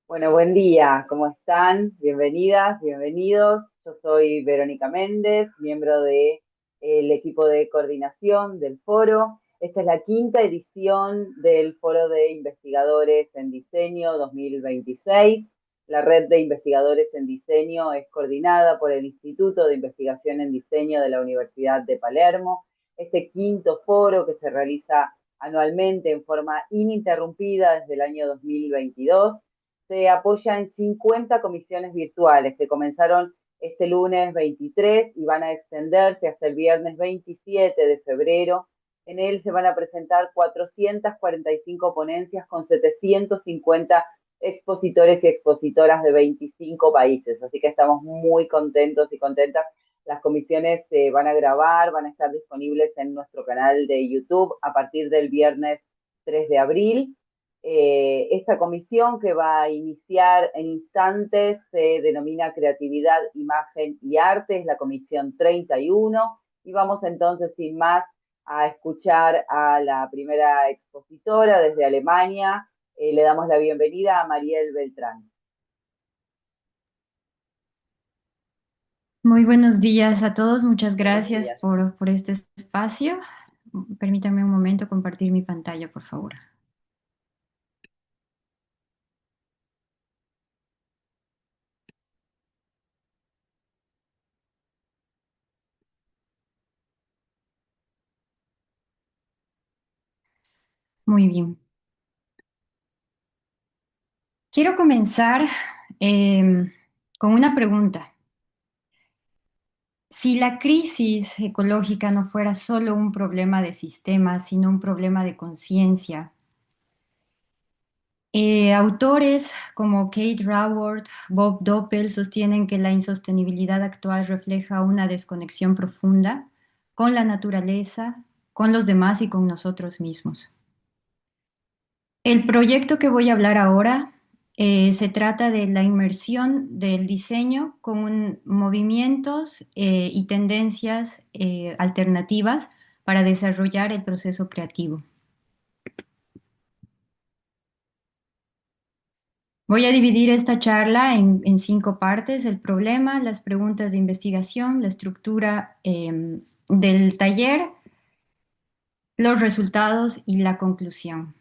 Bueno, buen día, ¿cómo están? Bienvenidas, bienvenidos. Yo soy Verónica Méndez, miembro del equipo de coordinación del foro. Esta es la quinta edición del Foro de Investigadores en Diseño 2026. La red de investigadores en diseño es coordinada por el Instituto de Investigación en Diseño de la Universidad de Palermo. Este quinto foro que se realiza anualmente en forma ininterrumpida desde el año 2022 se apoya en 50 comisiones virtuales que comenzaron este lunes 23 y van a extenderse hasta el viernes 27 de febrero. En él se van a presentar 445 ponencias con 750 expositores y expositoras de 25 países. Así que estamos muy contentos y contentas. Las comisiones se van a grabar, van a estar disponibles en nuestro canal de YouTube a partir del viernes 3 de abril. Esta comisión que va a iniciar en instantes se denomina Creatividad, Imagen y Arte, es la comisión 31 y vamos entonces sin más a escuchar a la primera expositora desde Alemania. Le damos la bienvenida a Mariel Beltrán. Muy buenos días a todos, muchas Buenos gracias días. por este espacio. Permítanme un momento compartir mi pantalla, por favor. Muy bien. Quiero comenzar con una pregunta. Si la crisis ecológica no fuera solo un problema de sistema, sino un problema de conciencia, autores como Kate Raworth, Bob Doppel sostienen que la insostenibilidad actual refleja una desconexión profunda con la naturaleza, con los demás y con nosotros mismos. El proyecto que voy a hablar ahora se trata de la inmersión del diseño con movimientos y tendencias alternativas para desarrollar el proceso creativo. Voy a dividir esta charla en cinco partes: el problema, las preguntas de investigación, la estructura del taller, los resultados y la conclusión.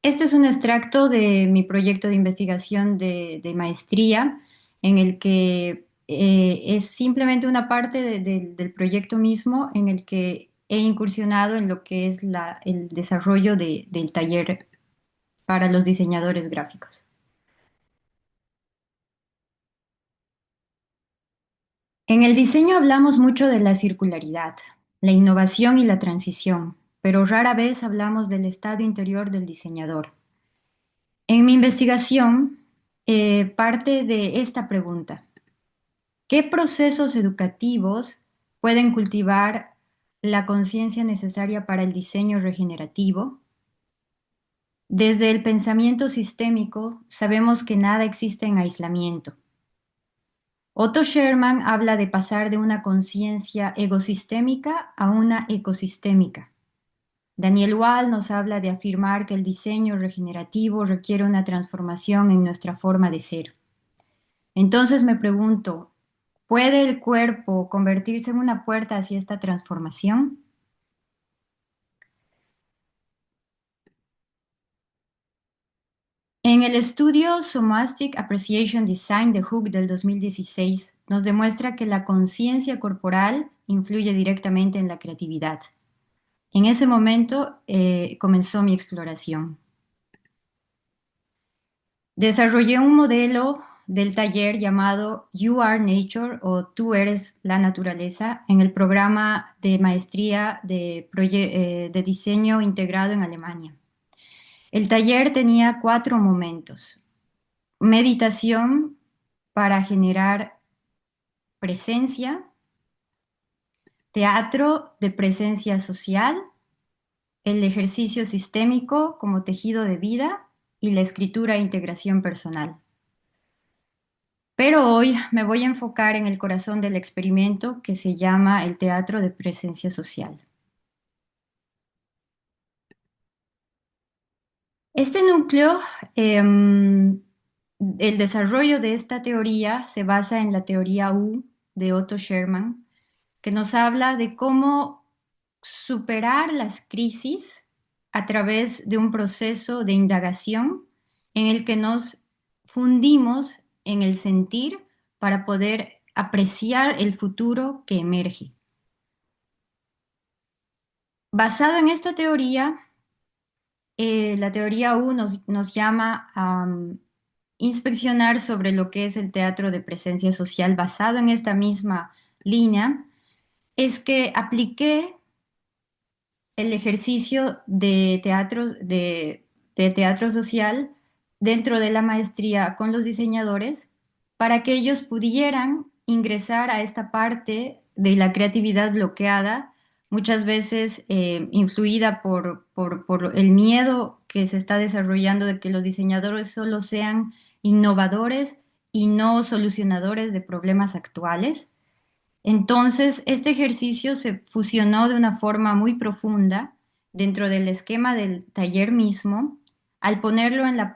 Este es un extracto de mi proyecto de investigación de maestría, en el que es simplemente una parte del proyecto mismo en el que he incursionado en lo que es el desarrollo del taller para los diseñadores gráficos. En el diseño hablamos mucho de la circularidad, la innovación y la transición, pero rara vez hablamos del estado interior del diseñador. En mi investigación, parte de esta pregunta: ¿qué procesos educativos pueden cultivar la conciencia necesaria para el diseño regenerativo? Desde el pensamiento sistémico, sabemos que nada existe en aislamiento. Otto Sherman habla de pasar de una conciencia egosistémica a una ecosistémica. Daniel Wall nos habla de afirmar que el diseño regenerativo requiere una transformación en nuestra forma de ser. Entonces me pregunto, ¿puede el cuerpo convertirse en una puerta hacia esta transformación? En el estudio Somatic Appreciation Design de Hook del 2016, nos demuestra que la conciencia corporal influye directamente en la creatividad. En ese momento comenzó mi exploración. Desarrollé un modelo del taller llamado You Are Nature, o Tú eres la naturaleza, en el programa de maestría de diseño integrado en Alemania. El taller tenía 4 momentos: meditación para generar presencia, teatro de presencia social, el ejercicio sistémico como tejido de vida y la escritura e integración personal. Pero hoy me voy a enfocar en el corazón del experimento, que se llama el teatro de presencia social. Este núcleo eh, el desarrollo de esta teoría se basa en la teoría U de Otto Scherman, que nos habla de cómo superar las crisis a través de un proceso de indagación en el que nos fundimos en el sentir para poder apreciar el futuro que emerge. Basado en esta teoría, la teoría U nos llama a inspeccionar sobre lo que es el teatro de presencia social basado en esta misma línea, es que apliqué el ejercicio de teatro social dentro de la maestría con los diseñadores para que ellos pudieran ingresar a esta parte de la creatividad bloqueada, muchas veces influida por el miedo que se está desarrollando de que los diseñadores solo sean innovadores y no solucionadores de problemas actuales. Entonces, este ejercicio se fusionó de una forma muy profunda dentro del esquema del taller mismo, al ponerlo en la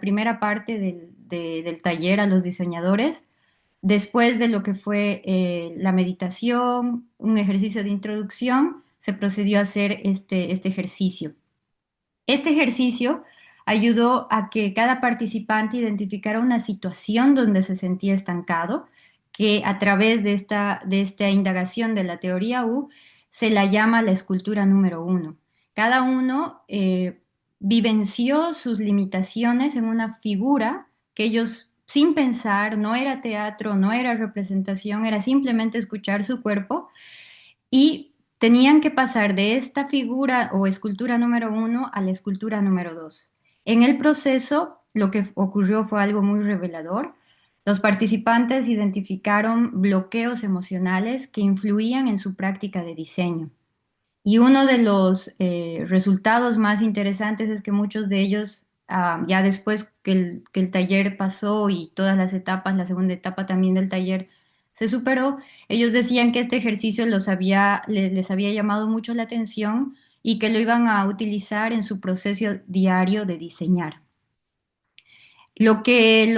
primera parte del taller a los diseñadores, después de lo que fue la meditación, un ejercicio de introducción, se procedió a hacer este ejercicio. Este ejercicio ayudó a que cada participante identificara una situación donde se sentía estancado, que a través de esta indagación de la teoría U se la llama la escultura número uno. Cada uno vivenció sus limitaciones en una figura que ellos, sin pensar, no era teatro, no era representación, era simplemente escuchar su cuerpo y tenían que pasar de esta figura o escultura número uno a la escultura número dos. En el proceso, lo que ocurrió fue algo muy revelador. Los participantes identificaron bloqueos emocionales que influían en su práctica de diseño. Y uno de los resultados más interesantes es que muchos de ellos, ya después que el taller pasó y todas las etapas, la segunda etapa también del taller se superó, ellos decían que este ejercicio les había llamado mucho la atención y que lo iban a utilizar en su proceso diario de diseñar. Lo que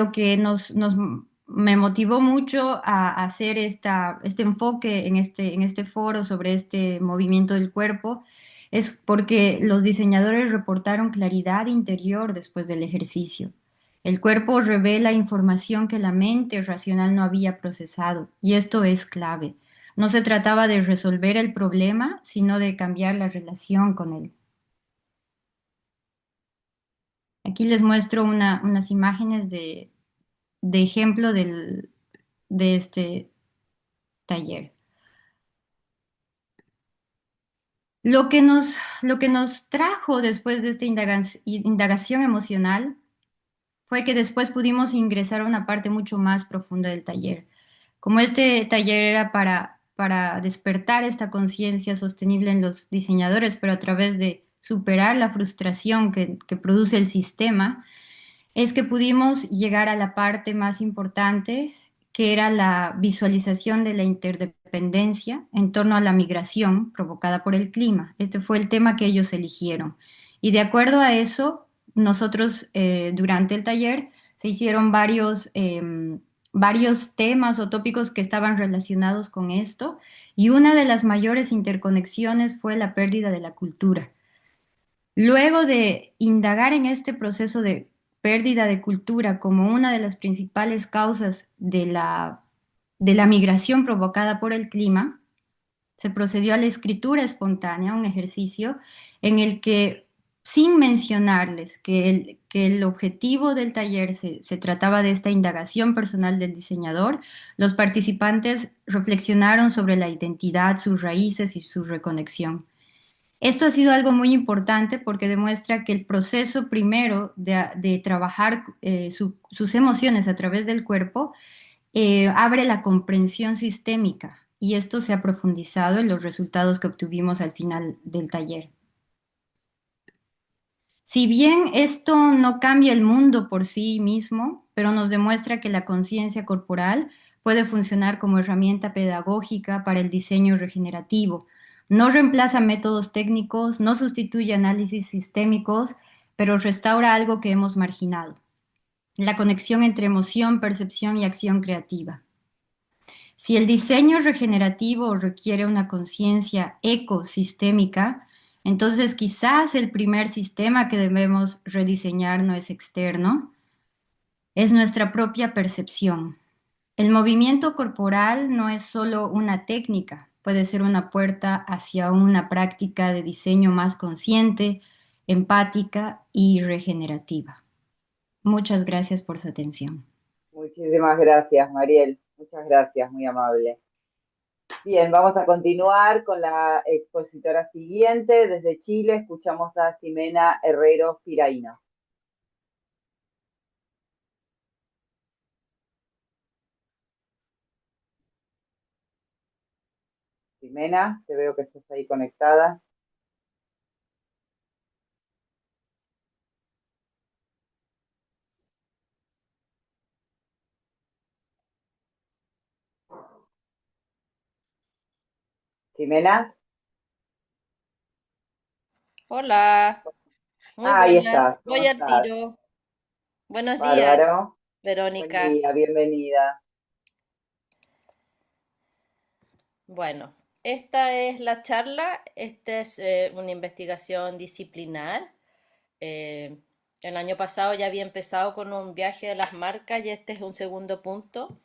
me motivó mucho a hacer este enfoque en este foro sobre este movimiento del cuerpo es porque los diseñadores reportaron claridad interior después del ejercicio. El cuerpo revela información que la mente racional no había procesado, y esto es clave. No se trataba de resolver el problema, sino de cambiar la relación con él. Aquí les muestro unas imágenes de ejemplo de este taller. Lo que lo que nos trajo después de esta indagación emocional fue que después pudimos ingresar a una parte mucho más profunda del taller. Como este taller era para despertar esta conciencia sostenible en los diseñadores, pero a través de superar la frustración que produce el sistema, es que pudimos llegar a la parte más importante, que era la visualización de la interdependencia en torno a la migración provocada por el clima. Este fue el tema que ellos eligieron. Y de acuerdo a eso, nosotros durante el taller se hicieron varios temas o tópicos que estaban relacionados con esto. Y una de las mayores interconexiones fue la pérdida de la cultura. Luego de indagar en este proceso de pérdida de cultura como una de las principales causas de la migración provocada por el clima, se procedió a la escritura espontánea, un ejercicio en el que, sin mencionarles que el objetivo del taller se trataba de esta indagación personal del diseñador, los participantes reflexionaron sobre la identidad, sus raíces y su reconexión. Esto ha sido algo muy importante porque demuestra que el proceso primero de trabajar sus emociones a través del cuerpo abre la comprensión sistémica y esto se ha profundizado en los resultados que obtuvimos al final del taller. Si bien esto no cambia el mundo por sí mismo, pero nos demuestra que la conciencia corporal puede funcionar como herramienta pedagógica para el diseño regenerativo. No reemplaza métodos técnicos, no sustituye análisis sistémicos, pero restaura algo que hemos marginado. la conexión entre emoción, percepción y acción creativa. Si el diseño regenerativo requiere una conciencia ecosistémica, entonces quizás el primer sistema que debemos rediseñar no es externo, es nuestra propia percepción. El movimiento corporal no es solo una técnica, puede ser una puerta hacia una práctica de diseño más consciente, empática y regenerativa. Muchas gracias por su atención. Muchísimas gracias, Mariel. Muchas gracias, muy amable. Bien, vamos a continuar con la expositora siguiente. Desde Chile escuchamos a Ximena Herrero Piraíno. Ximena, te veo que estás ahí conectada. Ximena. Hola, muy Ahí buenas. estás, ¿cómo Voy al estás? tiro. Buenos días, Bárbaro. Buen Verónica. día, bienvenida. Bueno, esta es la charla. Esta es una investigación disciplinar. Eh, el año pasado ya había empezado con un viaje de las marcas y este es un segundo punto.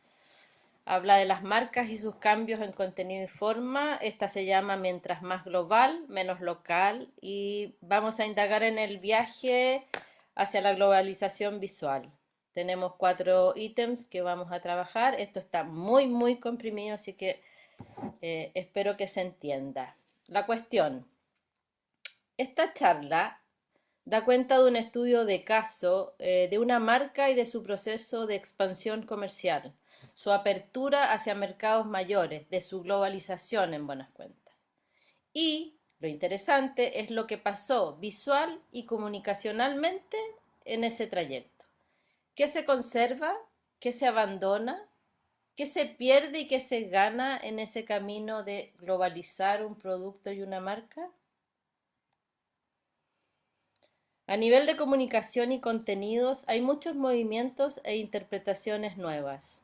Habla de las marcas y sus cambios en contenido y forma. Esta se llama Mientras más global, menos local y vamos a indagar en el viaje hacia la globalización visual. Tenemos 4 ítems que vamos a trabajar. Esto está muy, muy comprimido, así que espero que se entienda. La cuestión. Esta charla da cuenta de un estudio de caso de una marca y de su proceso de expansión comercial, su apertura hacia mercados mayores, de su globalización en buenas cuentas. Y lo interesante es lo que pasó visual y comunicacionalmente en ese trayecto. ¿Qué se conserva? ¿Qué se abandona? ¿Qué se pierde y qué se gana en ese camino de globalizar un producto y una marca? A nivel de comunicación y contenidos, hay muchos movimientos e interpretaciones nuevas.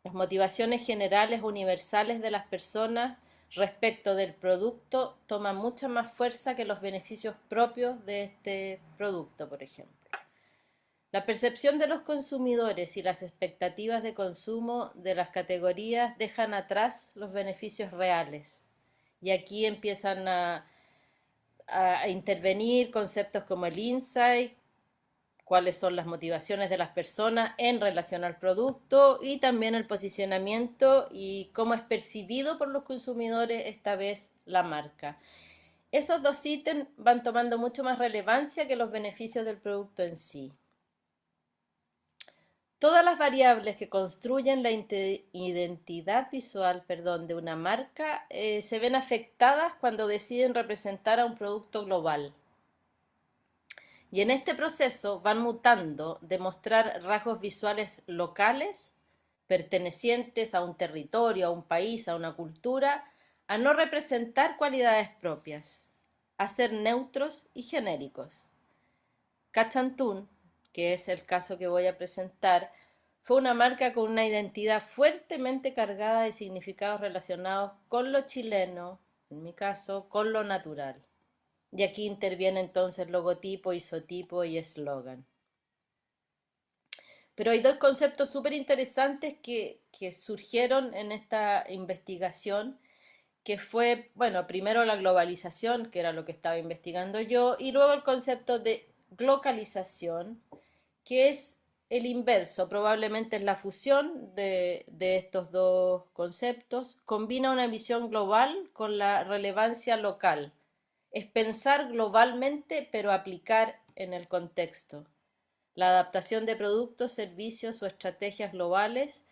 Las motivaciones generales universales de las personas respecto del producto toman mucha más fuerza que los beneficios propios de este producto, por ejemplo. La percepción de los consumidores y las expectativas de consumo de las categorías dejan atrás los beneficios reales. Y aquí empiezan a intervenir conceptos como el insight, cuáles son las motivaciones de las personas en relación al producto y también el posicionamiento y cómo es percibido por los consumidores esta vez la marca. Esos dos ítems van tomando mucho más relevancia que los beneficios del producto en sí. Todas las variables que construyen la identidad visual, de una marca se ven afectadas cuando deciden representar a un producto global. Y en este proceso van mutando de mostrar rasgos visuales locales, pertenecientes a un territorio, a un país, a una cultura, a no representar cualidades propias, a ser neutros y genéricos. Cachantún, que es el caso que voy a presentar, fue una marca con una identidad fuertemente cargada de significados relacionados con lo chileno, en mi caso, con lo natural. Y aquí interviene entonces logotipo, isotipo y eslogan. Pero hay dos conceptos súper interesantes que surgieron en esta investigación, que fue, bueno, primero la globalización, que era lo que estaba investigando yo, y luego el concepto de glocalización, que es el inverso, probablemente es la fusión de estos dos conceptos, combina una visión global con la relevancia local. Es pensar globalmente, pero aplicar en el contexto. La adaptación de productos, servicios o estrategias globales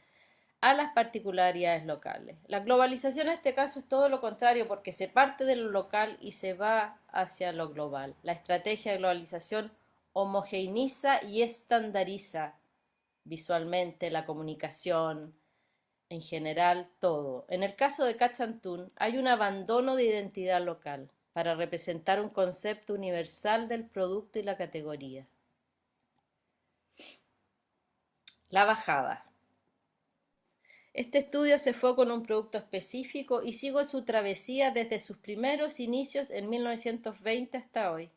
a las particularidades locales. La globalización en este caso es todo lo contrario porque se parte de lo local y se va hacia lo global. La estrategia de globalización homogeneiza y estandariza visualmente la comunicación, en general todo. En el caso de Cachantún hay un abandono de identidad local para representar un concepto universal del producto y la categoría. La bajada. Este estudio se fue con un producto específico y sigo su travesía desde sus primeros inicios en 1920 hasta hoy,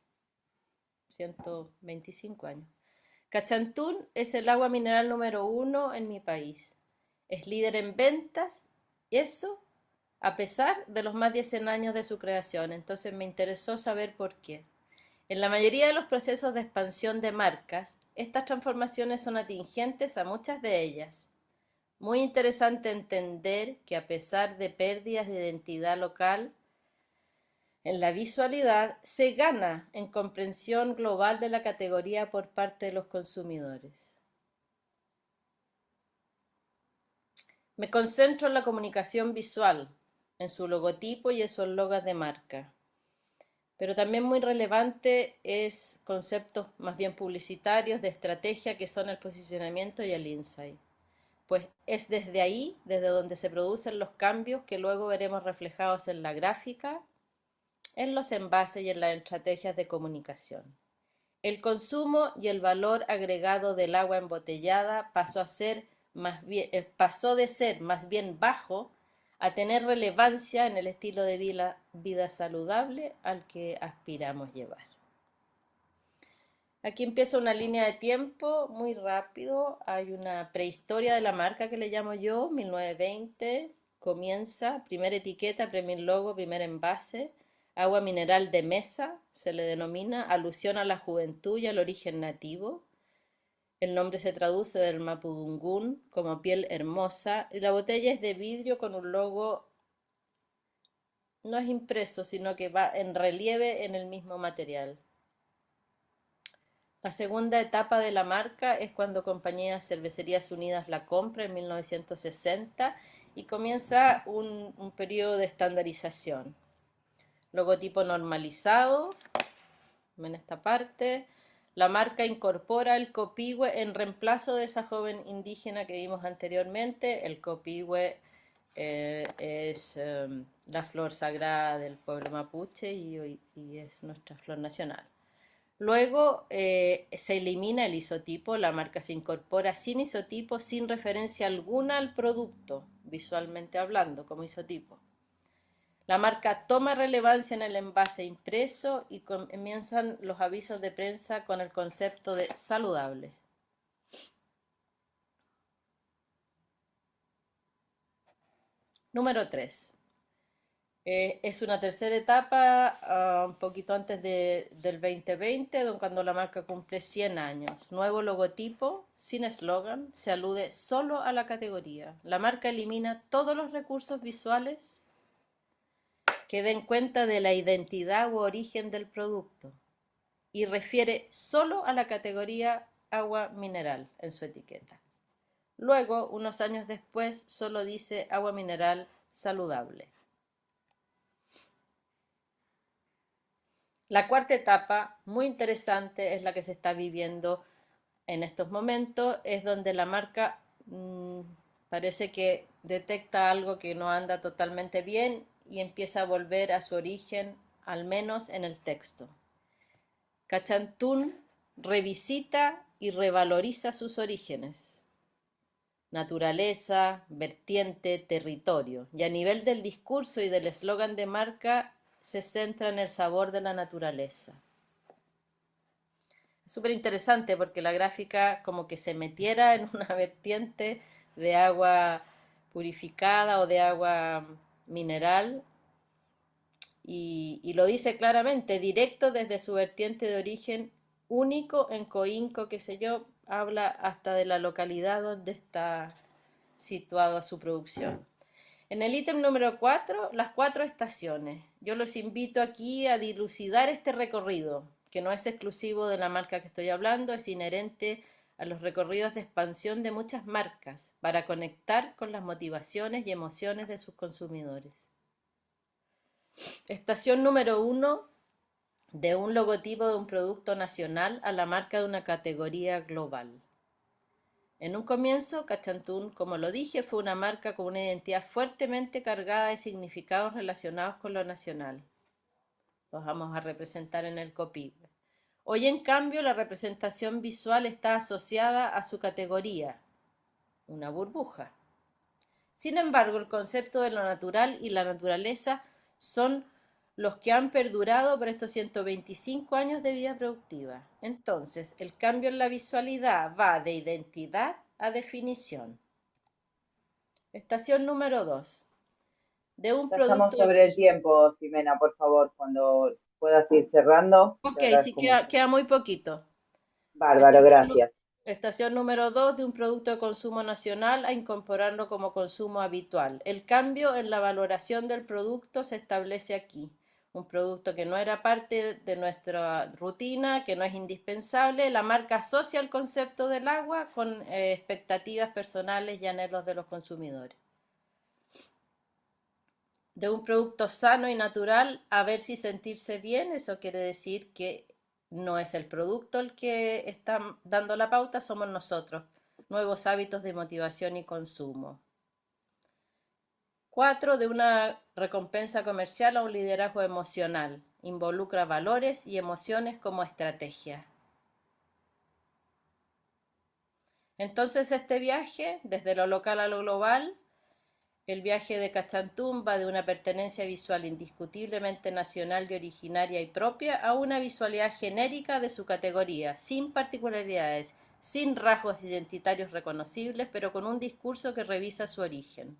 125 años. Cachantún es el agua mineral número 1 en mi país. Es líder en ventas, eso a pesar de los más de 100 años de su creación. Entonces me interesó saber por qué. En la mayoría de los procesos de expansión de marcas, estas transformaciones son atingentes a muchas de ellas. Muy interesante entender que a pesar de pérdidas de identidad local, en la visualidad se gana en comprensión global de la categoría por parte de los consumidores. Me concentro en la comunicación visual, en su logotipo y en sus logos de marca. Pero también muy relevante es conceptos más bien publicitarios de estrategia que son el posicionamiento y el insight. Pues es desde ahí, desde donde se producen los cambios que luego veremos reflejados en la gráfica, en los envases y en las estrategias de comunicación. El consumo y el valor agregado del agua embotellada pasó de ser más bien bajo a tener relevancia en el estilo de vida saludable al que aspiramos llevar. Aquí empieza una línea de tiempo muy rápido. Hay una prehistoria de la marca que le llamo yo, 1920. Comienza, primera etiqueta, primer logo, primer envase. Agua mineral de mesa, se le denomina, alusión a la juventud y al origen nativo. El nombre se traduce del mapudungún como piel hermosa y la botella es de vidrio con un logo, no es impreso, sino que va en relieve en el mismo material. La segunda etapa de la marca es cuando Compañías Cervecerías Unidas la compra en 1960 y comienza un periodo de estandarización. Logotipo normalizado, en esta parte. La marca incorpora el copihue en reemplazo de esa joven indígena que vimos anteriormente. El copihue es la flor sagrada del pueblo mapuche y es nuestra flor nacional. Luego se elimina el isotipo, la marca se incorpora sin isotipo, sin referencia alguna al producto, visualmente hablando, como isotipo. La marca toma relevancia en el envase impreso y comienzan los avisos de prensa con el concepto de saludable. Número 3. Es una tercera etapa, un poquito antes del 2020, cuando la marca cumple 100 años. Nuevo logotipo, sin eslogan, se alude solo a la categoría. La marca elimina todos los recursos visuales que den cuenta de la identidad u origen del producto y refiere solo a la categoría agua mineral en su etiqueta. Luego, unos años después, solo dice agua mineral saludable. La cuarta etapa, muy interesante, es la que se está viviendo en estos momentos, es donde la marca parece que detecta algo que no anda totalmente bien y empieza a volver a su origen, al menos en el texto. Cachantún revisita y revaloriza sus orígenes, naturaleza, vertiente, territorio, y a nivel del discurso y del eslogan de marca se centra en el sabor de la naturaleza. Es súper interesante porque la gráfica como que se metiera en una vertiente de agua purificada o de agua mineral y lo dice claramente, directo desde su vertiente de origen único en Coinco, qué sé yo, habla hasta de la localidad donde está situada su producción. En el ítem número 4, las 4 estaciones. Yo los invito aquí a dilucidar este recorrido, que no es exclusivo de la marca que estoy hablando, es inherente a los recorridos de expansión de muchas marcas para conectar con las motivaciones y emociones de sus consumidores. Estación número 1, de un logotipo de un producto nacional a la marca de una categoría global. En un comienzo, Cachantún, como lo dije, fue una marca con una identidad fuertemente cargada de significados relacionados con lo nacional. Los vamos a representar en el copihue. Hoy, en cambio, la representación visual está asociada a su categoría, una burbuja. Sin embargo, el concepto de lo natural y la naturaleza son los que han perdurado por estos 125 años de vida productiva. Entonces, el cambio en la visualidad va de identidad a definición. Estación número 2. De un Ya estamos producto de... sobre el tiempo, Ximena, por favor, cuando puedas ir cerrando, te Ok, sí, agradezco queda, mucho. queda muy poquito. Bárbaro, Estación, gracias. estación número 2, de un producto de consumo nacional a incorporarlo como consumo habitual. El cambio en la valoración del producto se establece aquí. Un producto que no era parte de nuestra rutina, que no es indispensable. La marca asocia el concepto del agua con expectativas personales y anhelos de los consumidores. De un producto sano y natural a ver si sentirse bien, eso quiere decir que no es el producto el que está dando la pauta, somos nosotros. Nuevos hábitos de motivación y consumo. 4. De una recompensa comercial a un liderazgo emocional. Involucra valores y emociones como estrategia. Entonces este viaje, desde lo local a lo global, el viaje de Cachantún va de una pertenencia visual indiscutiblemente nacional y originaria y propia a una visualidad genérica de su categoría, sin particularidades, sin rasgos identitarios reconocibles, pero con un discurso que revisa su origen.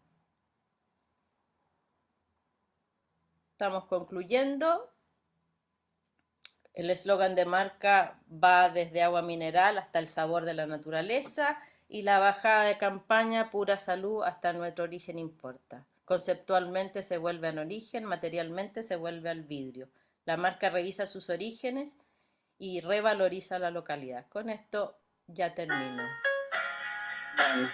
Estamos concluyendo. El eslogan de marca va desde agua mineral hasta el sabor de la naturaleza y la bajada de campaña pura salud hasta nuestro origen importa. Conceptualmente se vuelve al origen, materialmente se vuelve al vidrio. La marca revisa sus orígenes y revaloriza la localidad. Con esto ya termino. Bueno,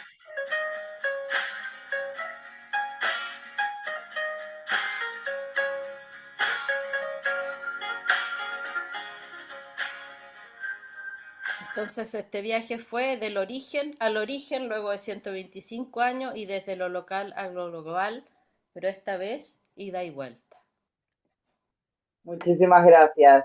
Entonces este viaje fue del origen al origen luego de 125 años y desde lo local a lo global, pero esta vez ida y vuelta. muchísimas gracias.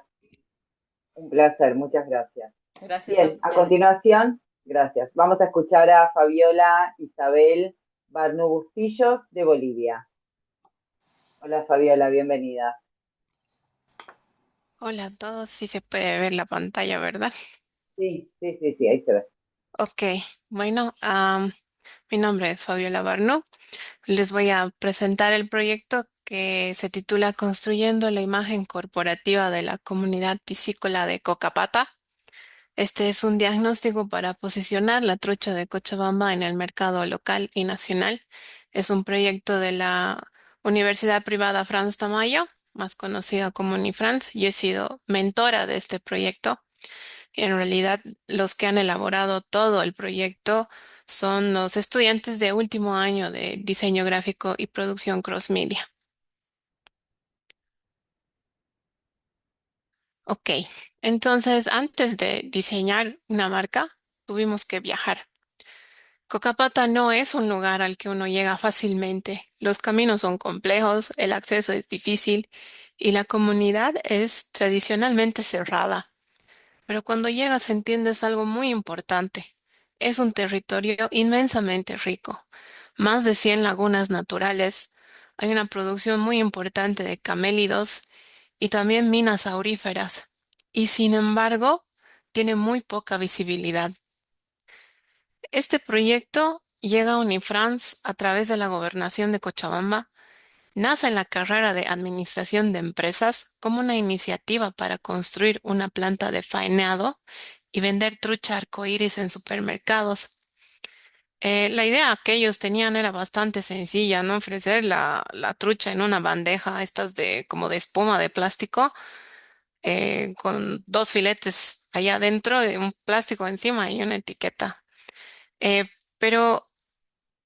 Un placer, muchas gracias. Gracias a Bien, a ustedes. continuación, gracias. Vamos a escuchar a Fabiola Isabel Barnu Bustillos de Bolivia. Hola Fabiola, bienvenida. Hola a todos, sí se puede ver la pantalla, ¿verdad? Sí, sí, sí, sí, ahí se ve. Ok, bueno, mi nombre es Fabiola Barno. Les voy a presentar el proyecto que se titula Construyendo la imagen corporativa de la comunidad piscícola de Cocapata. Este es un diagnóstico para posicionar la trucha de Cochabamba en el mercado local y nacional. Es un proyecto de la Universidad Privada Franz Tamayo, más conocida como Unifrance. Yo he sido mentora de este proyecto. En realidad, los que han elaborado todo el proyecto son los estudiantes de último año de diseño gráfico y producción cross media. Ok, entonces antes de diseñar una marca, tuvimos que viajar. Cocapata no es un lugar al que uno llega fácilmente. Los caminos son complejos, el acceso es difícil y la comunidad es tradicionalmente cerrada. Pero cuando llegas entiendes algo muy importante. Es un territorio inmensamente rico. Más de 100 lagunas naturales. Hay una producción muy importante de camélidos y también minas auríferas. Y sin embargo, tiene muy poca visibilidad. Este proyecto llega a Unifrance a través de la gobernación de Cochabamba. Nace en la carrera de Administración de Empresas como una iniciativa para construir una planta de faenado y vender trucha arcoíris en supermercados. La idea que ellos tenían era bastante sencilla, ¿no? Ofrecer la trucha en una bandeja, estas de como de espuma de plástico, con dos filetes allá adentro, un plástico encima y una etiqueta. Eh, pero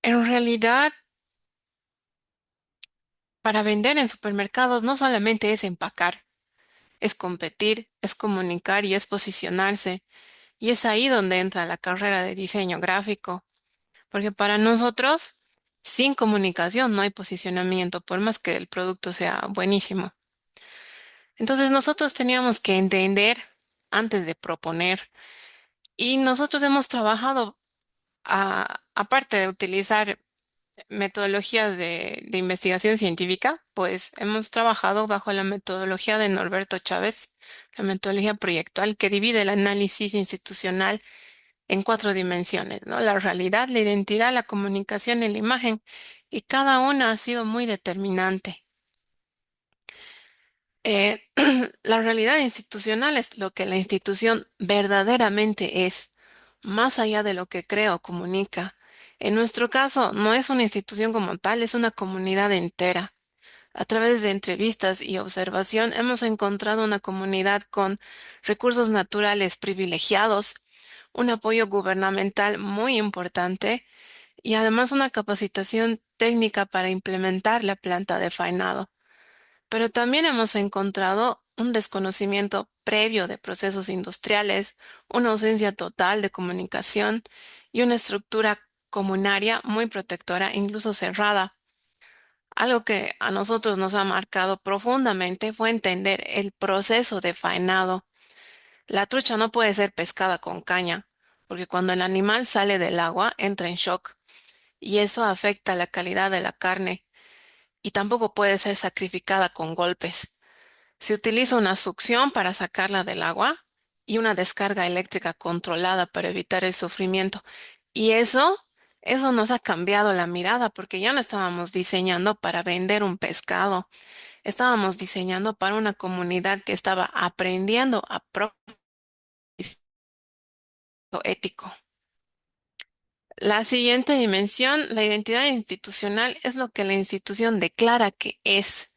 en realidad, para vender en supermercados no solamente es empacar. Es competir, es comunicar y es posicionarse. Y es ahí donde entra la carrera de diseño gráfico, porque para nosotros, sin comunicación no hay posicionamiento, por más que el producto sea buenísimo. Entonces nosotros teníamos que entender antes de proponer y nosotros hemos trabajado aparte de utilizar metodologías de investigación científica, pues hemos trabajado bajo la metodología de Norberto Chávez, la metodología proyectual que divide el análisis institucional en cuatro dimensiones, ¿no? La realidad, la identidad, la comunicación y la imagen. Y cada una ha sido muy determinante. Eh, la realidad institucional es lo que la institución verdaderamente es, más allá de lo que crea o comunica. En nuestro caso, no es una institución como tal, es una comunidad entera. A través de entrevistas y observación hemos encontrado una comunidad con recursos naturales privilegiados, un apoyo gubernamental muy importante y además una capacitación técnica para implementar la planta de faenado. Pero también hemos encontrado un desconocimiento previo de procesos industriales, una ausencia total de comunicación y una estructura comunaria muy protectora, incluso cerrada. Algo que a nosotros nos ha marcado profundamente fue entender el proceso de faenado. La trucha no puede ser pescada con caña, porque cuando el animal sale del agua entra en shock y eso afecta la calidad de la carne y tampoco puede ser sacrificada con golpes. Se utiliza una succión para sacarla del agua y una descarga eléctrica controlada para evitar el sufrimiento. Y eso nos ha cambiado la mirada porque ya no estábamos diseñando para vender un pescado, estábamos diseñando para una comunidad que estaba aprendiendo a propósito ético. La siguiente dimensión, la identidad institucional, es lo que la institución declara que es.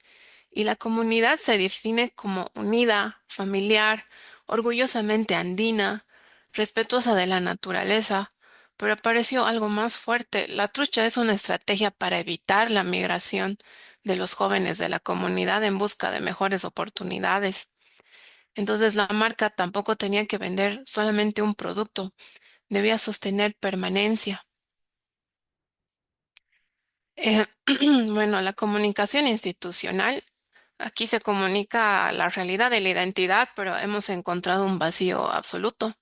Y la comunidad se define como unida, familiar, orgullosamente andina, respetuosa de la naturaleza, pero apareció algo más fuerte. La trucha es una estrategia para evitar la migración de los jóvenes de la comunidad en busca de mejores oportunidades. Entonces la marca tampoco tenía que vender solamente un producto, debía sostener permanencia. Eh, bueno, la comunicación institucional. Aquí se comunica la realidad de la identidad, pero hemos encontrado un vacío absoluto.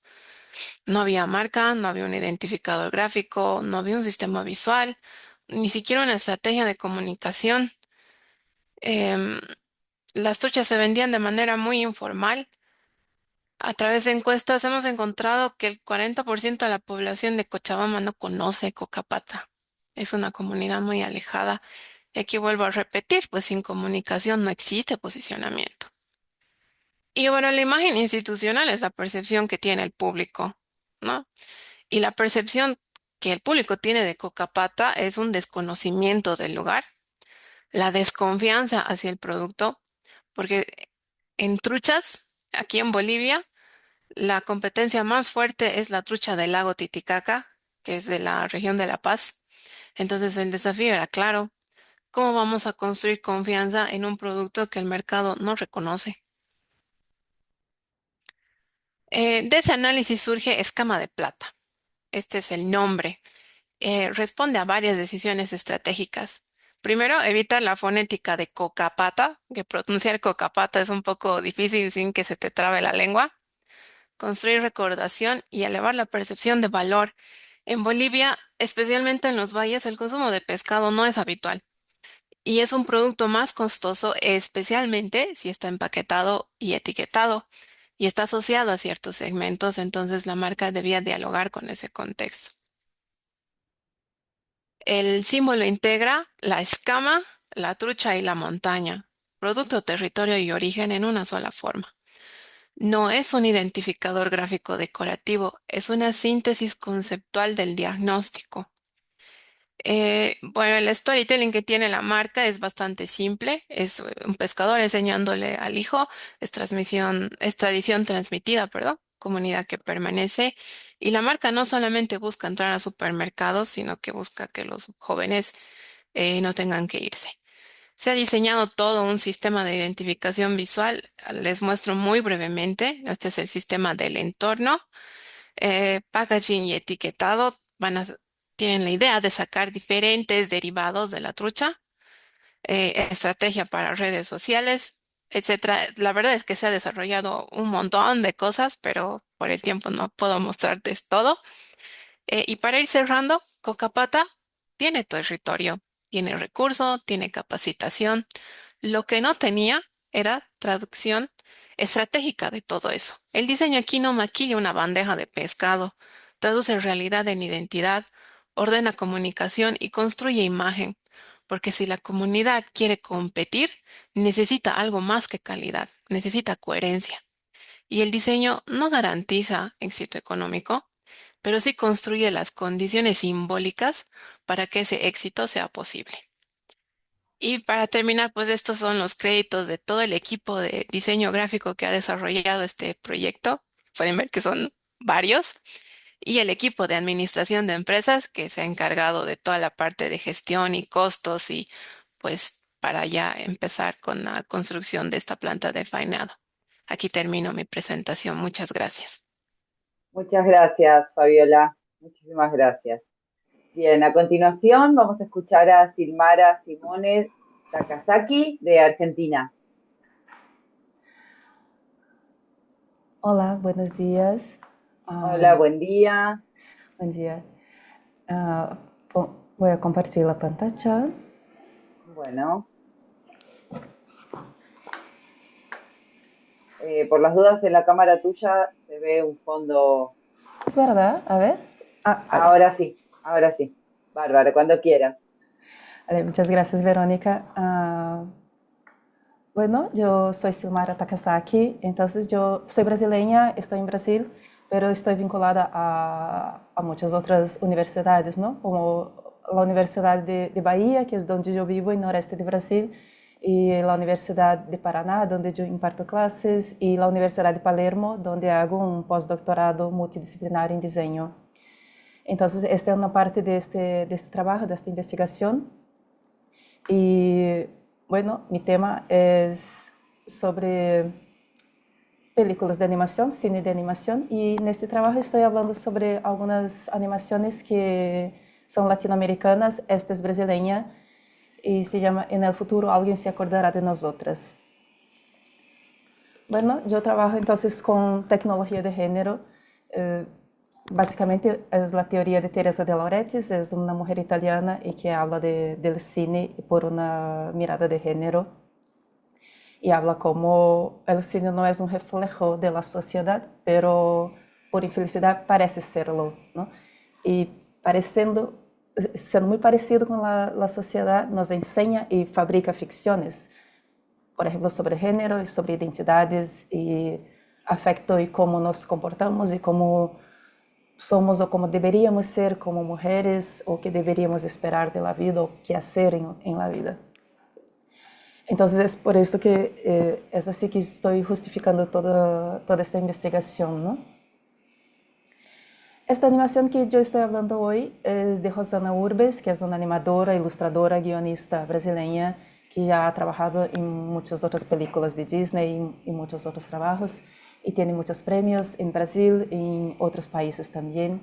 No había marca, no había un identificador gráfico, no había un sistema visual, ni siquiera una estrategia de comunicación. Em, las truchas se vendían de manera muy informal. A través de encuestas hemos encontrado que el 40% de la población de Cochabamba no conoce Cocapata. Es una comunidad muy alejada. Y aquí vuelvo a repetir, pues sin comunicación no existe posicionamiento. Y bueno, la imagen institucional es la percepción que tiene el público, ¿no? Y la percepción que el público tiene de Cocapata es un desconocimiento del lugar, la desconfianza hacia el producto, porque en truchas, aquí en Bolivia, la competencia más fuerte es la trucha del lago Titicaca, que es de la región de La Paz. Entonces el desafío era claro, ¿cómo vamos a construir confianza en un producto que el mercado no reconoce? De ese análisis surge escama de plata. Este es el nombre. Responde a varias decisiones estratégicas. Primero, evitar la fonética de cocapata, que pronunciar cocapata es un poco difícil sin que se te trabe la lengua. Construir recordación y elevar la percepción de valor. En Bolivia, especialmente en los valles, el consumo de pescado no es habitual y es un producto más costoso, especialmente si está empaquetado y etiquetado y está asociado a ciertos segmentos, entonces la marca debía dialogar con ese contexto. El símbolo integra la escama, la trucha y la montaña, producto, territorio y origen en una sola forma. No es un identificador gráfico decorativo, es una síntesis conceptual del diagnóstico. Bueno, el storytelling que tiene la marca es bastante simple. Es un pescador enseñándole al hijo, es tradición transmitida, perdón, comunidad que permanece. Y la marca no solamente busca entrar a supermercados, sino que busca que los jóvenes no tengan que irse. Se ha diseñado todo un sistema de identificación visual. Les muestro muy brevemente. Este es el sistema del entorno. Packaging y etiquetado tienen la idea de sacar diferentes derivados de la trucha, estrategia para redes sociales, etcétera. La verdad es que se ha desarrollado un montón de cosas, pero por el tiempo no puedo mostrarte todo. Y para ir cerrando, Cocapata tiene territorio, tiene recurso, tiene capacitación. Lo que no tenía era traducción estratégica de todo eso. El diseño aquí no maquilla una bandeja de pescado, traduce realidad en identidad, ordena comunicación y construye imagen. Porque si la comunidad quiere competir, necesita algo más que calidad, necesita coherencia. Y el diseño no garantiza éxito económico, pero sí construye las condiciones simbólicas para que ese éxito sea posible. Y para terminar, pues estos son los créditos de todo el equipo de diseño gráfico que ha desarrollado este proyecto. Pueden ver que son varios. Y el equipo de administración de empresas que se ha encargado de toda la parte de gestión y costos y pues para ya empezar con la construcción de esta planta de faenado. Aquí termino mi presentación. Muchas gracias. Muchas gracias, Fabiola. Muchísimas gracias. Bien, a continuación vamos a escuchar a Silmara Simone Takasaki de Argentina. Hola, buenos días. Hola, buen día. Buen día. Voy a compartir la pantalla. Bueno. Por las dudas, en la cámara tuya se ve un fondo. ¿Es verdad? A ver. Ahora sí, ahora sí. Bárbaro, cuando quieras. Vale, muchas gracias, Verónica. Bueno, yo soy Silmara Takasaki, entonces yo soy brasileña, estoy en Brasil, pero estoy vinculada a muchas otras universidades, ¿no? Como la Universidad de Bahía, que es donde yo vivo, en noreste de Brasil, y la Universidad de Paraná, donde yo imparto clases, y la Universidad de Palermo, donde hago un postdoctorado multidisciplinar en diseño. Entonces, esta es una parte de este trabajo, de esta investigación. Y bueno, mi tema es sobre películas de animación, cine de animación, y en este trabajo estoy hablando sobre algunas animaciones que son latinoamericanas, esta es brasileña, y se llama En el futuro alguien se acordará de nosotras. Bueno, yo trabajo entonces con tecnología de género. Básicamente es la teoría de Teresa de Lauretis, es una mujer italiana y que habla del cine por una mirada de género. Y habla como el cine no es un reflejo de la sociedad, pero por infelicidad parece serlo, ¿no? Y siendo muy parecido con la sociedad, nos enseña y fabrica ficciones, por ejemplo, sobre género y sobre identidades y afecto y cómo nos comportamos y cómo somos o como deberíamos ser como mujeres o qué deberíamos esperar de la vida o qué hacer en la vida. Entonces es por eso que es así que estoy justificando toda esta investigación, ¿no? Esta animación que yo estoy hablando hoy es de Rosana Urbes, que es una animadora, ilustradora, guionista brasileña que ya ha trabajado en muchas otras películas de Disney y muchos otros trabajos y tiene muchos premios en Brasil y en otros países también.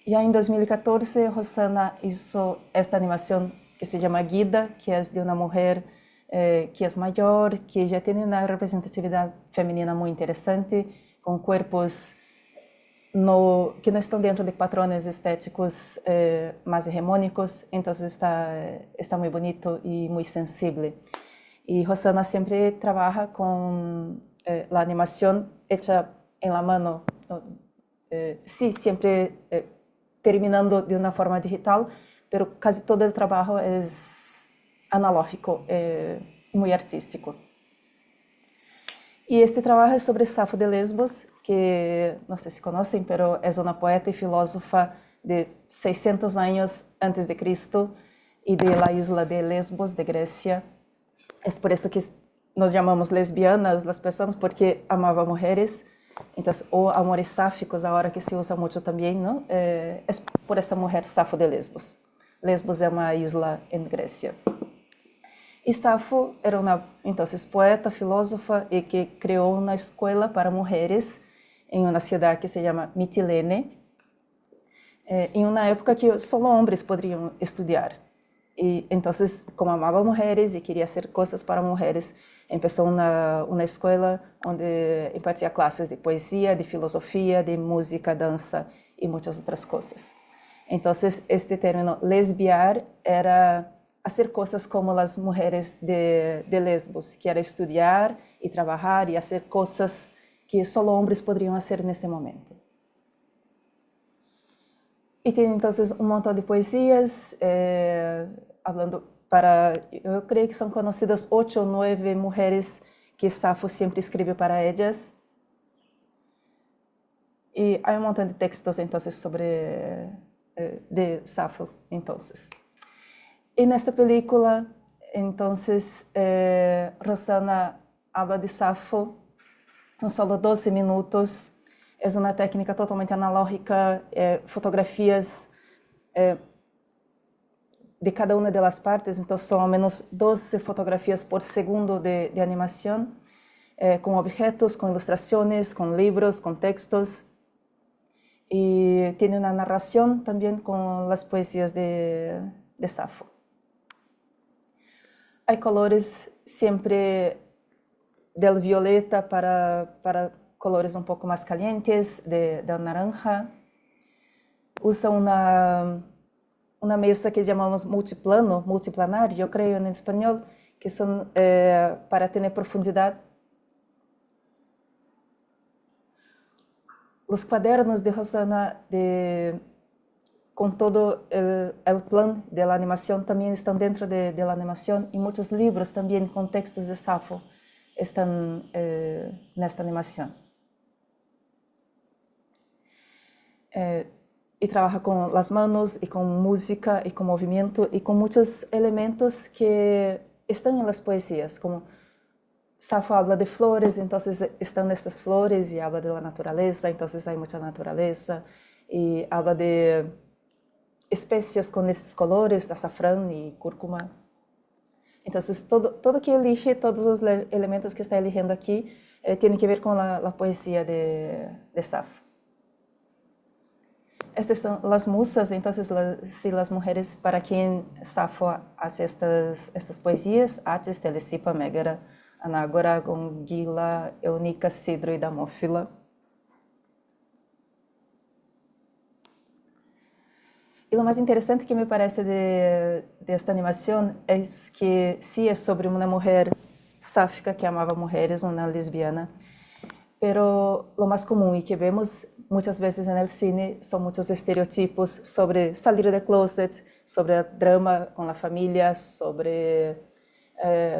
Ya en 2014, Rosana hizo esta animación que se llama Guida, que es de una mujer que es mayor, que ya tiene una representatividad femenina muy interesante, con cuerpos que no estão dentro de patrones estéticos más hegemónicos, entonces está muy bonito y muy sensible. Y Rosana siempre trabaja con la animación hecha en la mano, sí, siempre terminando de una forma digital, pero casi todo el trabajo es analógico, muy artístico. Y este trabajo es sobre Safo de Lesbos, que no sé si conocen, pero es una poeta y filósofa de 600 años antes de Cristo y de la isla de Lesbos, de Grecia. Es por eso que nos llamamos lesbianas las personas, porque amaba mujeres. Entonces, o amores sáficos, ahora que se usa mucho también, ¿no? Es por esta mujer, Safo de Lesbos. Lesbos es una isla en Grecia. E Safo era entonces poeta, filósofa e que criou uma escola para mulheres em uma cidade que se chama Mitilene, em uma época que só homens poderiam estudar. E então, como amava mulheres e queria fazer coisas para mulheres, começou uma escola onde impartia classes de poesia, de filosofia, de música, dança y muchas otras cosas. Entonces, este término lesbiar era hacer cosas como las mujeres de Lesbos, que era estudiar y trabajar y hacer cosas que solo hombres podrían hacer en este momento. Y tiene entonces un montón de poesías, hablando yo creo que son conocidas 8 o 9 mujeres que Safo siempre escribió para ellas. Y hay un montón de textos entonces de Safo, entonces. En esta película, entonces, Rosana habla de Safo, son solo 12 minutos, es una técnica totalmente analógica, fotografías de cada una de las partes, entonces son al menos 12 fotografías por segundo de animación, con objetos, con ilustraciones, con libros, con textos, y tiene una narración también con las poesías de Safo. Hay colores siempre del violeta para colores un poco más calientes, del naranja. Usa una mesa que llamamos multiplanar, yo creo en español, que son para tener profundidad. Los cuadernos de Rosana, con todo el plan de la animación, también están dentro de la animación, y muchos libros también con textos de Safo están en esta animación. Y trabaja con las manos, y con música, y con movimiento, y con muchos elementos que están en las poesías, como Safo habla de flores, entonces están estas flores, y habla de la naturaleza, entonces hay mucha naturaleza, y habla de especias con estos colores, azafrán y cúrcuma. Entonces, todo que elige, todos los elementos que está eligiendo aquí, tienen que ver con la poesía de Safo. Estas son las musas, entonces, si las mujeres para quien Safo hace estas poesías, Atis, Telesipa, Megara, Anágora, Gongila, Eunica, Sidro y Damófila. Y lo más interesante que me parece de esta animación es que sí es sobre una mujer sáfica que amaba mujeres, una lesbiana, pero lo más común y que vemos muchas veces en el cine son muchos estereotipos sobre salir del closet, sobre drama con la familia, sobre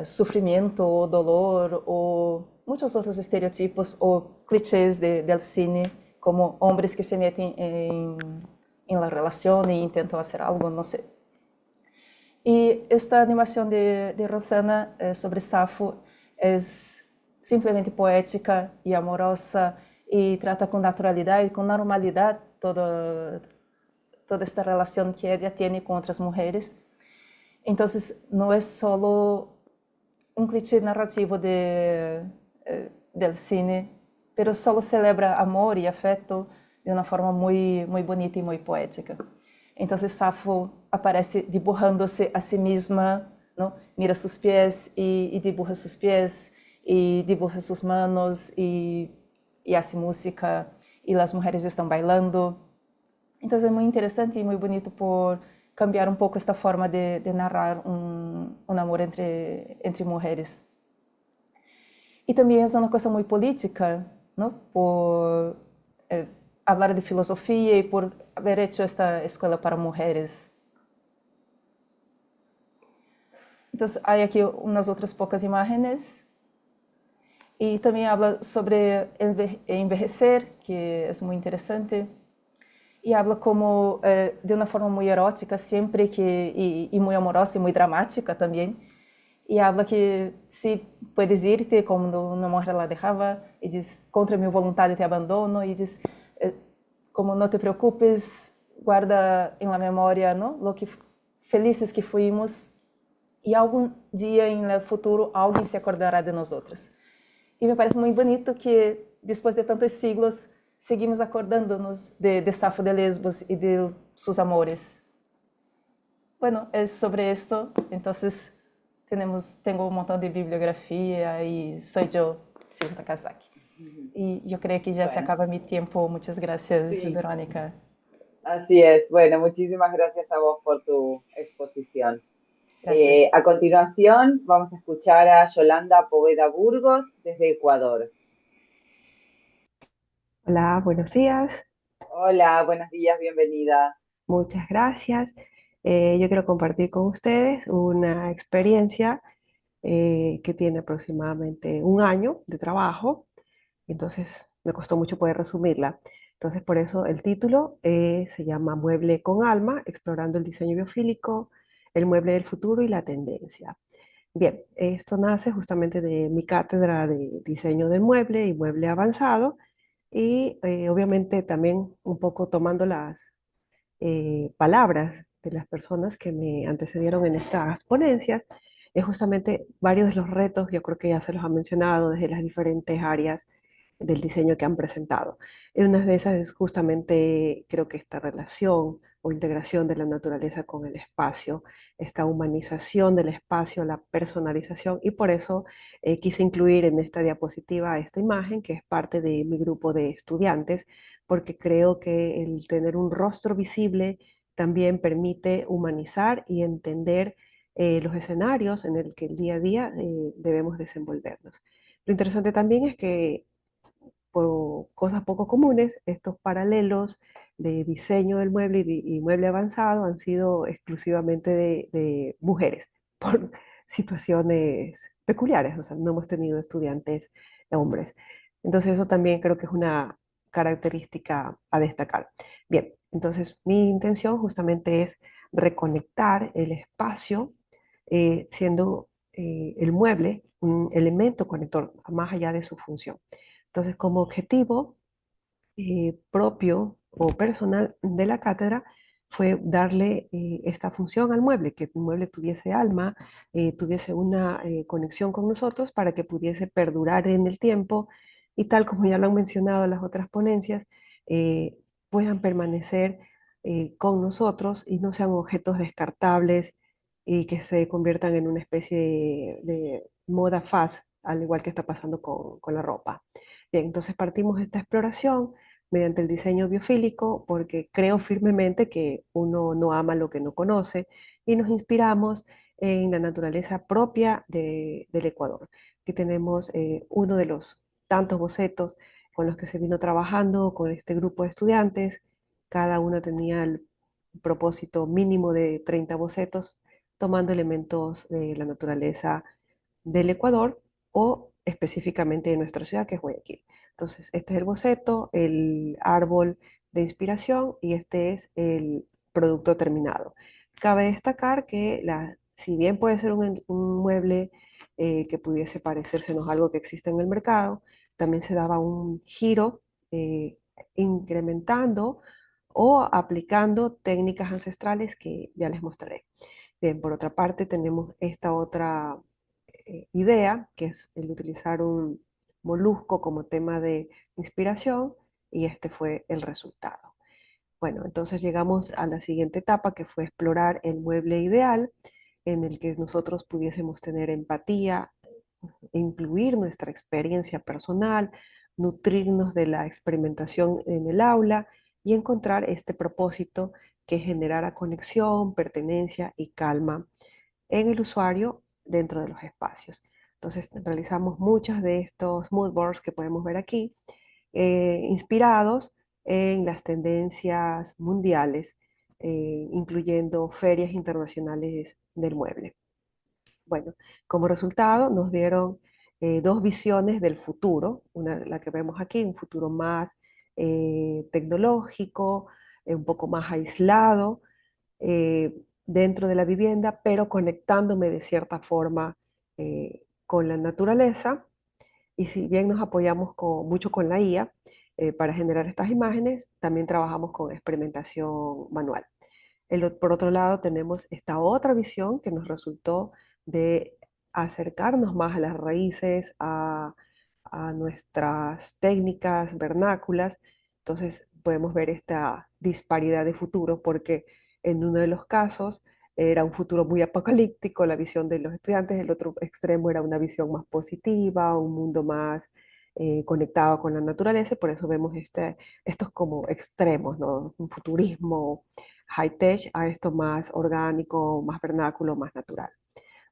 sufrimiento o dolor, o muchos otros estereotipos o clichés del cine, como hombres que se meten en la relación e intentan hacer algo, no sé. Y esta animación de Rosana sobre Safo es simplemente poética y amorosa, y trata con naturalidad y con normalidad toda esta relación que ella tiene con otras mujeres. Entonces, no es solo un cliché narrativo del cine, pero solo celebra amor y afecto de una forma muy, muy bonita y muy poética. Entonces, Safo aparece dibujándose a sí misma, ¿no? Mira sus pies y dibuja sus pies, y dibuja sus manos y hace música, y las mujeres están bailando. Entonces, es muy interesante y muy bonito por cambiar un poco esta forma de narrar un amor entre mujeres. Y también es una cosa muy política, ¿no? Por hablar de filosofía y por haber hecho esta escuela para mujeres. Entonces, hay aquí unas otras pocas imágenes. Y también habla sobre envejecer, que es muy interesante. Y habla como de una forma muy erótica siempre, y muy amorosa y muy dramática también. Y habla que si puedes irte, como una mujer la dejaba, y dice, contra mi voluntad te abandono, y dice, como no te preocupes, guarda en la memoria, ¿no? Lo que felices que fuimos, y algún día en el futuro alguien se acordará de nosotras. Y me parece muy bonito que después de tantos siglos seguimos acordándonos de Safo de Lesbos y de sus amores. Bueno, es sobre esto. Entonces, tengo un montón de bibliografía y soy yo, Silvia Kazaki. Y yo creo que ya se acaba mi tiempo. Muchas gracias, Sí. Verónica. Así es. Bueno, muchísimas gracias a vos por tu exposición. Gracias. A continuación, vamos a escuchar a Yolanda Poveda Burgos desde Ecuador. Hola, buenos días. Hola, buenos días, bienvenida. Muchas gracias. Yo quiero compartir con ustedes una experiencia que tiene aproximadamente un año de trabajo, entonces me costó mucho poder resumirla. Entonces, por eso el título se llama Mueble con Alma, explorando el diseño biofílico, el mueble del futuro y la tendencia. Bien, esto nace justamente de mi cátedra de diseño del mueble y mueble avanzado y obviamente también un poco tomando las palabras de las personas que me antecedieron en estas ponencias, es justamente varios de los retos, yo creo que ya se los han mencionado desde las diferentes áreas del diseño que han presentado. Y una de esas es justamente, creo que esta relación o integración de la naturaleza con el espacio, esta humanización del espacio, la personalización, y por eso quise incluir en esta diapositiva esta imagen que es parte de mi grupo de estudiantes, porque creo que el tener un rostro visible también permite humanizar y entender los escenarios en el que el día a día debemos desenvolvernos. Lo interesante también es que por cosas poco comunes, estos paralelos de diseño del mueble y mueble avanzado han sido exclusivamente de mujeres por situaciones peculiares, o sea, no hemos tenido estudiantes hombres. Entonces eso también creo que es una característica a destacar. Bien, entonces mi intención justamente es reconectar el espacio siendo el mueble un elemento conector más allá de su función. Entonces, como objetivo propio o personal de la cátedra fue darle esta función al mueble, que el mueble tuviese alma, tuviese una conexión con nosotros para que pudiese perdurar en el tiempo y tal como ya lo han mencionado las otras ponencias, eh, puedan permanecer con nosotros y no sean objetos descartables y que se conviertan en una especie de moda fast, al igual que está pasando con la ropa. Bien, entonces partimos de esta exploración mediante el diseño biofílico porque creo firmemente que uno no ama lo que no conoce y nos inspiramos en la naturaleza propia del Ecuador. Aquí tenemos uno de los tantos bocetos con los que se vino trabajando con este grupo de estudiantes. Cada uno tenía el propósito mínimo de 30 bocetos, tomando elementos de la naturaleza del Ecuador o específicamente de nuestra ciudad, que es Guayaquil. Entonces, este es el boceto, el árbol de inspiración y este es el producto terminado. Cabe destacar que si bien puede ser un mueble que pudiese parecérsenos a algo que existe en el mercado, también se daba un giro eh, incrementando o aplicando técnicas ancestrales que ya les mostraré. Bien, por otra parte tenemos esta otra idea, que es el utilizar un molusco como tema de inspiración, y este fue el resultado. Bueno, entonces llegamos a la siguiente etapa, que fue explorar el mueble ideal, en el que nosotros pudiésemos tener empatía, incluir nuestra experiencia personal, nutrirnos de la experimentación en el aula y encontrar este propósito que generara conexión, pertenencia y calma en el usuario dentro de los espacios. Entonces realizamos muchos de estos mood boards que podemos ver aquí, inspirados en las tendencias mundiales, incluyendo ferias internacionales del mueble. Bueno, como resultado nos dieron dos visiones del futuro, una la que vemos aquí, un futuro más tecnológico, un poco más aislado, eh, dentro de la vivienda, pero conectándome de cierta forma con la naturaleza. Y si bien nos apoyamos mucho con la IA para generar estas imágenes, también trabajamos con experimentación manual. Por otro lado, tenemos esta otra visión que nos resultó de acercarnos más a las raíces, a nuestras técnicas vernáculas. Entonces podemos ver esta disparidad de futuro porque en uno de los casos era un futuro muy apocalíptico, la visión de los estudiantes, el otro extremo era una visión más positiva, un mundo más conectado con la naturaleza, y por eso vemos estos como extremos, ¿no? Un futurismo high-tech a esto más orgánico, más vernáculo, más natural.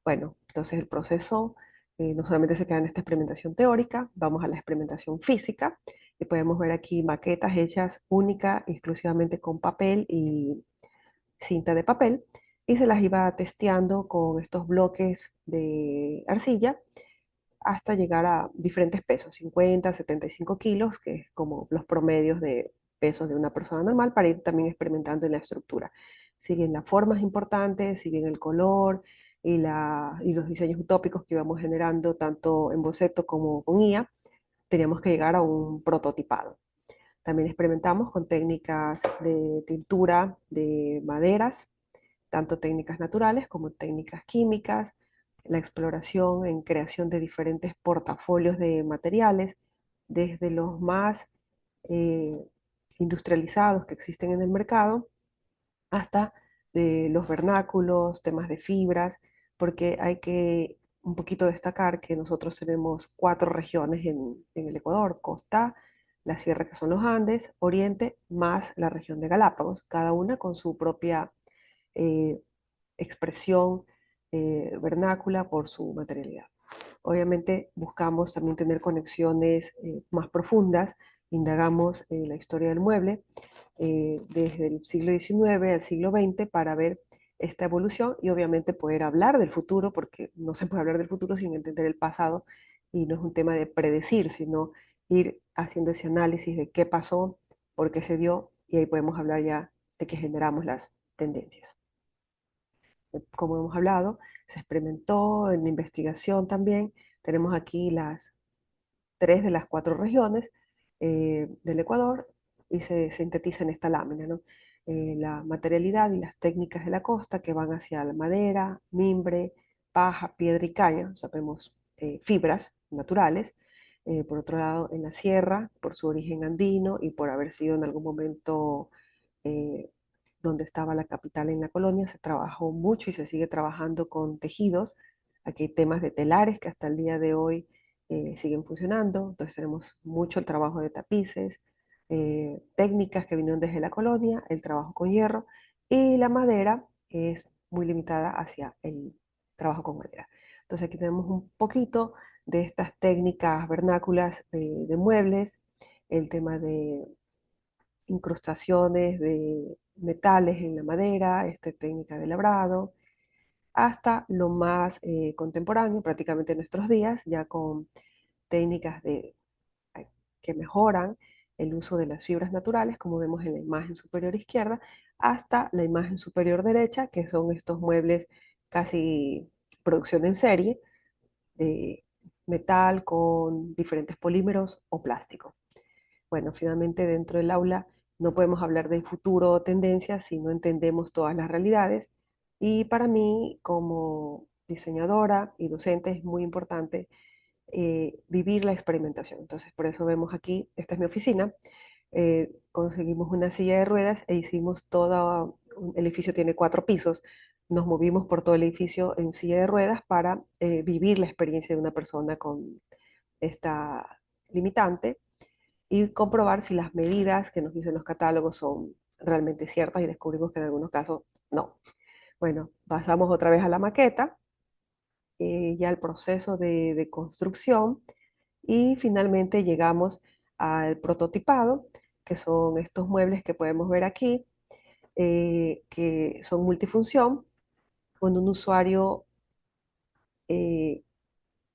Bueno, entonces el proceso no solamente se queda en esta experimentación teórica, vamos a la experimentación física y podemos ver aquí maquetas hechas única, exclusivamente con papel y cinta de papel, y se las iba testeando con estos bloques de arcilla hasta llegar a diferentes pesos, 50, 75 kilos, que es como los promedios de pesos de una persona normal, para ir también experimentando en la estructura. Siguen las formas importantes, siguen el color y los diseños utópicos que íbamos generando tanto en boceto como con IA. Teníamos que llegar a un prototipado. También experimentamos con técnicas de tintura de maderas, tanto técnicas naturales como técnicas químicas, la exploración en creación de diferentes portafolios de materiales, desde los más eh, industrializados que existen en el mercado hasta los vernáculos, temas de fibras, porque hay que un poquito destacar que nosotros tenemos 4 regiones en el Ecuador: costa, la sierra, que son los Andes, oriente, más la región de Galápagos, cada una con su propia eh, expresión vernácula por su materialidad. Obviamente buscamos también tener conexiones más profundas, indagamos la historia del mueble desde el siglo XIX al siglo XX para ver esta evolución y obviamente poder hablar del futuro, porque no se puede hablar del futuro sin entender el pasado, y no es un tema de predecir, sino ir haciendo ese análisis de qué pasó, por qué se dio, y ahí podemos hablar ya de que generamos las tendencias. Como hemos hablado, se experimentó en la investigación también. Tenemos aquí las 3 de las 4 regiones del Ecuador y se sintetiza en esta lámina, ¿no? La materialidad y las técnicas de la costa que van hacia la madera, mimbre, paja, piedra y caña, o sea, vemos fibras naturales. Por otro lado, en la sierra, por su origen andino y por haber sido en algún momento eh, donde estaba la capital en la colonia, se trabajó mucho y se sigue trabajando con tejidos. Aquí hay temas de telares que hasta el día de hoy siguen funcionando. Entonces tenemos mucho el trabajo de tapices, técnicas que vinieron desde la colonia, el trabajo con hierro, y la madera es muy limitada hacia el trabajo con madera. Entonces aquí tenemos un poquito de estas técnicas vernáculas de muebles, el tema de incrustaciones de metales en la madera, esta técnica de labrado, hasta lo más contemporáneo, prácticamente en nuestros días, ya con técnicas que mejoran el uso de las fibras naturales, como vemos en la imagen superior izquierda, hasta la imagen superior derecha, que son estos muebles casi producción en serie, de metal con diferentes polímeros o plástico. Bueno, finalmente dentro del aula no podemos hablar de futuro o tendencias si no entendemos todas las realidades. Y para mí, como diseñadora y docente, es muy importante vivir la experimentación. Entonces, por eso vemos aquí, esta es mi oficina, conseguimos una silla de ruedas e hicimos todo, el edificio tiene 4 pisos, nos movimos por todo el edificio en silla de ruedas para vivir la experiencia de una persona con esta limitante y comprobar si las medidas que nos dicen los catálogos son realmente ciertas, y descubrimos que en algunos casos no. Bueno, pasamos otra vez a la maqueta, ya el proceso de construcción, y finalmente llegamos al prototipado, que son estos muebles que podemos ver aquí, que son multifunción, con un usuario eh,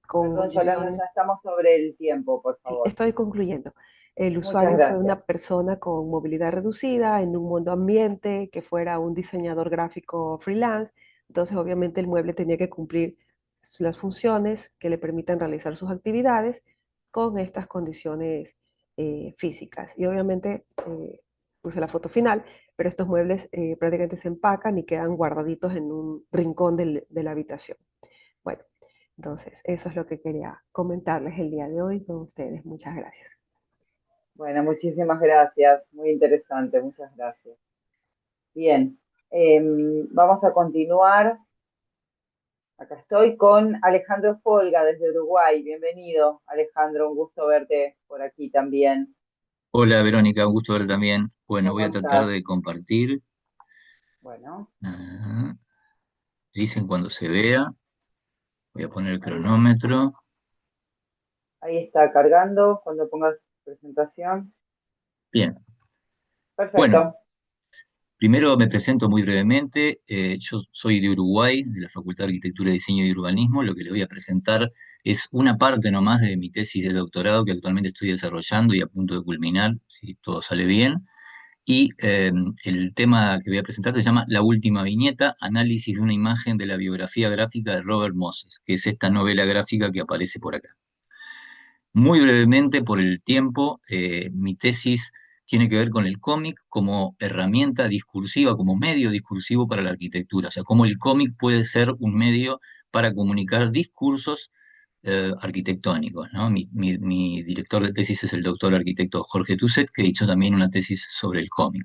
con Perdón, Yolanda, visión. ya estamos sobre el tiempo, por Sí, favor. estoy concluyendo. El Muchas usuario fue gracias. una persona con movilidad reducida en un mundo ambiente, que fuera un diseñador gráfico freelance. Entonces, obviamente, el mueble tenía que cumplir las funciones que le permitan realizar sus actividades con estas condiciones físicas. Y obviamente puse la foto final, pero estos muebles prácticamente se empacan y quedan guardaditos en un rincón de la habitación. Bueno, entonces eso es lo que quería comentarles el día de hoy con ustedes. Muchas gracias. Bueno, muchísimas gracias. Muy interesante, muchas gracias. Bien, vamos a continuar. Acá estoy con Alejandro Folga desde Uruguay. Bienvenido, Alejandro, un gusto verte por aquí también. Hola Verónica, un gusto verte también. Bueno, voy ¿Cómo a tratar estás? de compartir. Bueno, Ah, Dicen cuando se vea. Voy a poner el ahí, cronómetro. ahí está cargando cuando pongas presentación. Bien. Bueno, Perfecto. primero me presento muy brevemente. Yo soy de Uruguay, de la Facultad de Arquitectura, Diseño y Urbanismo. Lo que les voy a presentar es una parte nomás de mi tesis de doctorado que actualmente estoy desarrollando y a punto de culminar, si todo sale bien. Y el tema que voy a presentar se llama La última viñeta, análisis de una imagen de la biografía gráfica de Robert Moses, que es esta novela gráfica que aparece por acá. Muy brevemente, por el tiempo, mi tesis tiene que ver con el cómic como herramienta discursiva, como medio discursivo para la arquitectura, o sea, cómo el cómic puede ser un medio para comunicar discursos arquitectónicos, ¿no? Mi director de tesis es el doctor arquitecto Jorge Tusset, que ha hecho también una tesis sobre el cómic.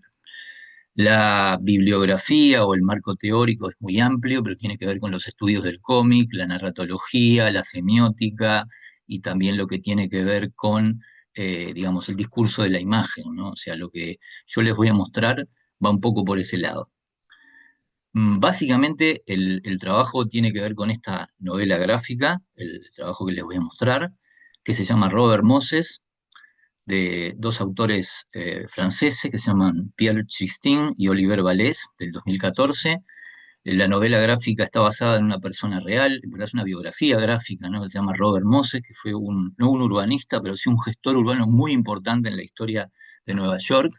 La bibliografía o el marco teórico es muy amplio, pero tiene que ver con los estudios del cómic, la narratología, la semiótica y también lo que tiene que ver con, digamos, el discurso de la imagen, ¿no? O sea, lo que yo les voy a mostrar va un poco por ese lado. Básicamente, el trabajo tiene que ver con esta novela gráfica, el trabajo que les voy a mostrar, que se llama Robert Moses, de dos autores franceses que se llaman Pierre Christine y Oliver Vallès, del 2014. La novela gráfica está basada en una persona real, en verdad es una biografía gráfica, ¿no? Que se llama Robert Moses, que fue no un urbanista, pero sí un gestor urbano muy importante en la historia de Nueva York.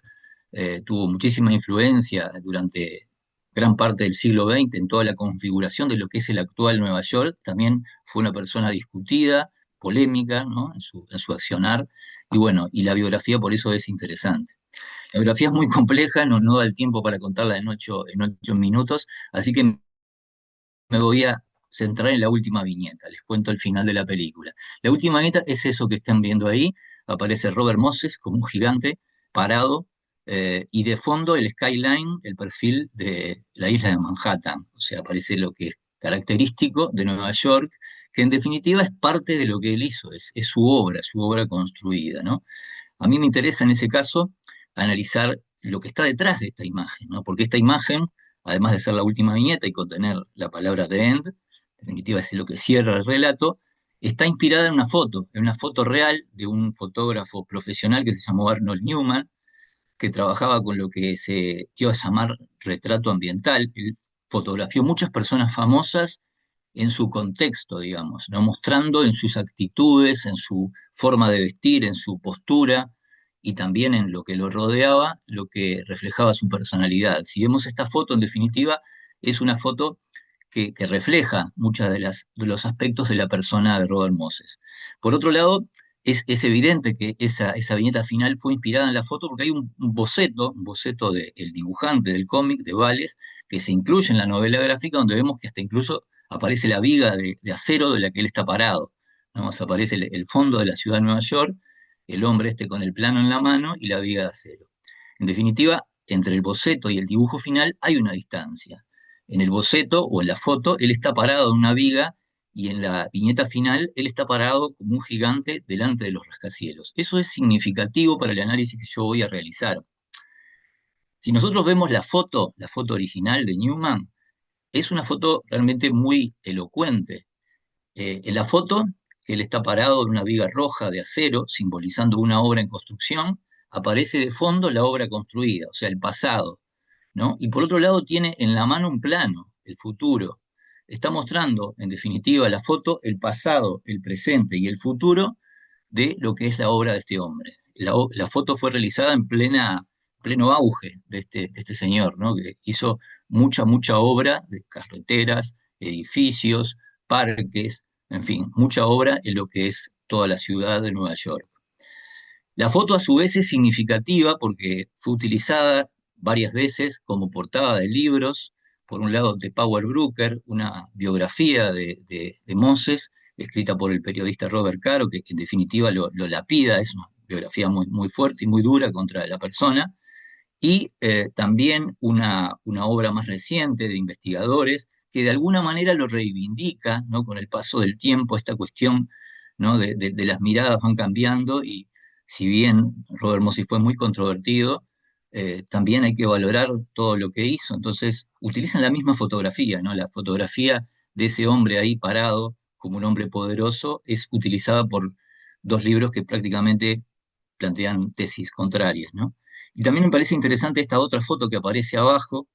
Tuvo muchísima influencia durante gran parte del siglo XX en toda la configuración de lo que es el actual Nueva York. También fue una persona discutida, polémica, ¿no? En su accionar. Y bueno, y la biografía por eso es interesante. La biografía es muy compleja, no da el tiempo para contarla en ocho minutos, así que me voy a centrar en la última viñeta. Les cuento el final de la película. La última viñeta es eso que están viendo ahí. Aparece Robert Moses como un gigante parado y de fondo el skyline, el perfil de la isla de Manhattan. O sea, aparece lo que es característico de Nueva York, que en definitiva es parte de lo que él hizo, es su obra construida, ¿no? A mí me interesa en ese caso analizar lo que está detrás de esta imagen, ¿no? Porque esta imagen, además de ser la última viñeta y contener la palabra The End, en definitiva es lo que cierra el relato, está inspirada en una foto real de un fotógrafo profesional que se llamó Arnold Newman, que trabajaba con lo que se dio a llamar retrato ambiental. Él fotografió muchas personas famosas en su contexto, digamos, ¿no? Mostrando en sus actitudes, en su forma de vestir, en su postura y también en lo que lo rodeaba, lo que reflejaba su personalidad. Si vemos esta foto, en definitiva, es una foto que refleja muchos de los aspectos de la persona de Robert Moses. Por otro lado, es evidente que esa viñeta final fue inspirada en la foto porque hay un boceto del dibujante del cómic, de Vales, que se incluye en la novela gráfica, donde vemos que hasta incluso aparece la viga de acero de la que él está parado, ¿no? O sea, aparece el fondo de la ciudad de Nueva York, el hombre este con el plano en la mano y la viga de acero. En definitiva, entre el boceto y el dibujo final hay una distancia. En el boceto o en la foto, él está parado en una viga y en la viñeta final, él está parado como un gigante delante de los rascacielos. Eso es significativo para el análisis que yo voy a realizar. Si nosotros vemos la foto original de Newman, es una foto realmente muy elocuente. En la foto, él está parado en una viga roja de acero, simbolizando una obra en construcción, aparece de fondo la obra construida, o sea, el pasado, ¿no? Y por otro lado tiene en la mano un plano, el futuro. Está mostrando, en definitiva, la foto, el pasado, el presente y el futuro de lo que es la obra de este hombre. La foto fue realizada en pleno auge de este señor, ¿no? Que hizo mucha obra de carreteras, edificios, parques, en fin, mucha obra en lo que es toda la ciudad de Nueva York. La foto a su vez es significativa porque fue utilizada varias veces como portada de libros, por un lado de Power Brooker, una biografía de Moses, escrita por el periodista Robert Caro, que en definitiva lo lapida, es una biografía muy fuerte y muy dura contra la persona, y también una obra más reciente de investigadores que de alguna manera lo reivindica, ¿no? Con el paso del tiempo, esta cuestión, ¿no? de las miradas van cambiando y si bien Robert Mossi fue muy controvertido, también hay que valorar todo lo que hizo. Entonces, utilizan la misma fotografía, ¿no? La fotografía de ese hombre ahí parado como un hombre poderoso es utilizada por dos libros que prácticamente plantean tesis contrarias, ¿no? Y también me parece interesante esta otra foto que aparece abajo,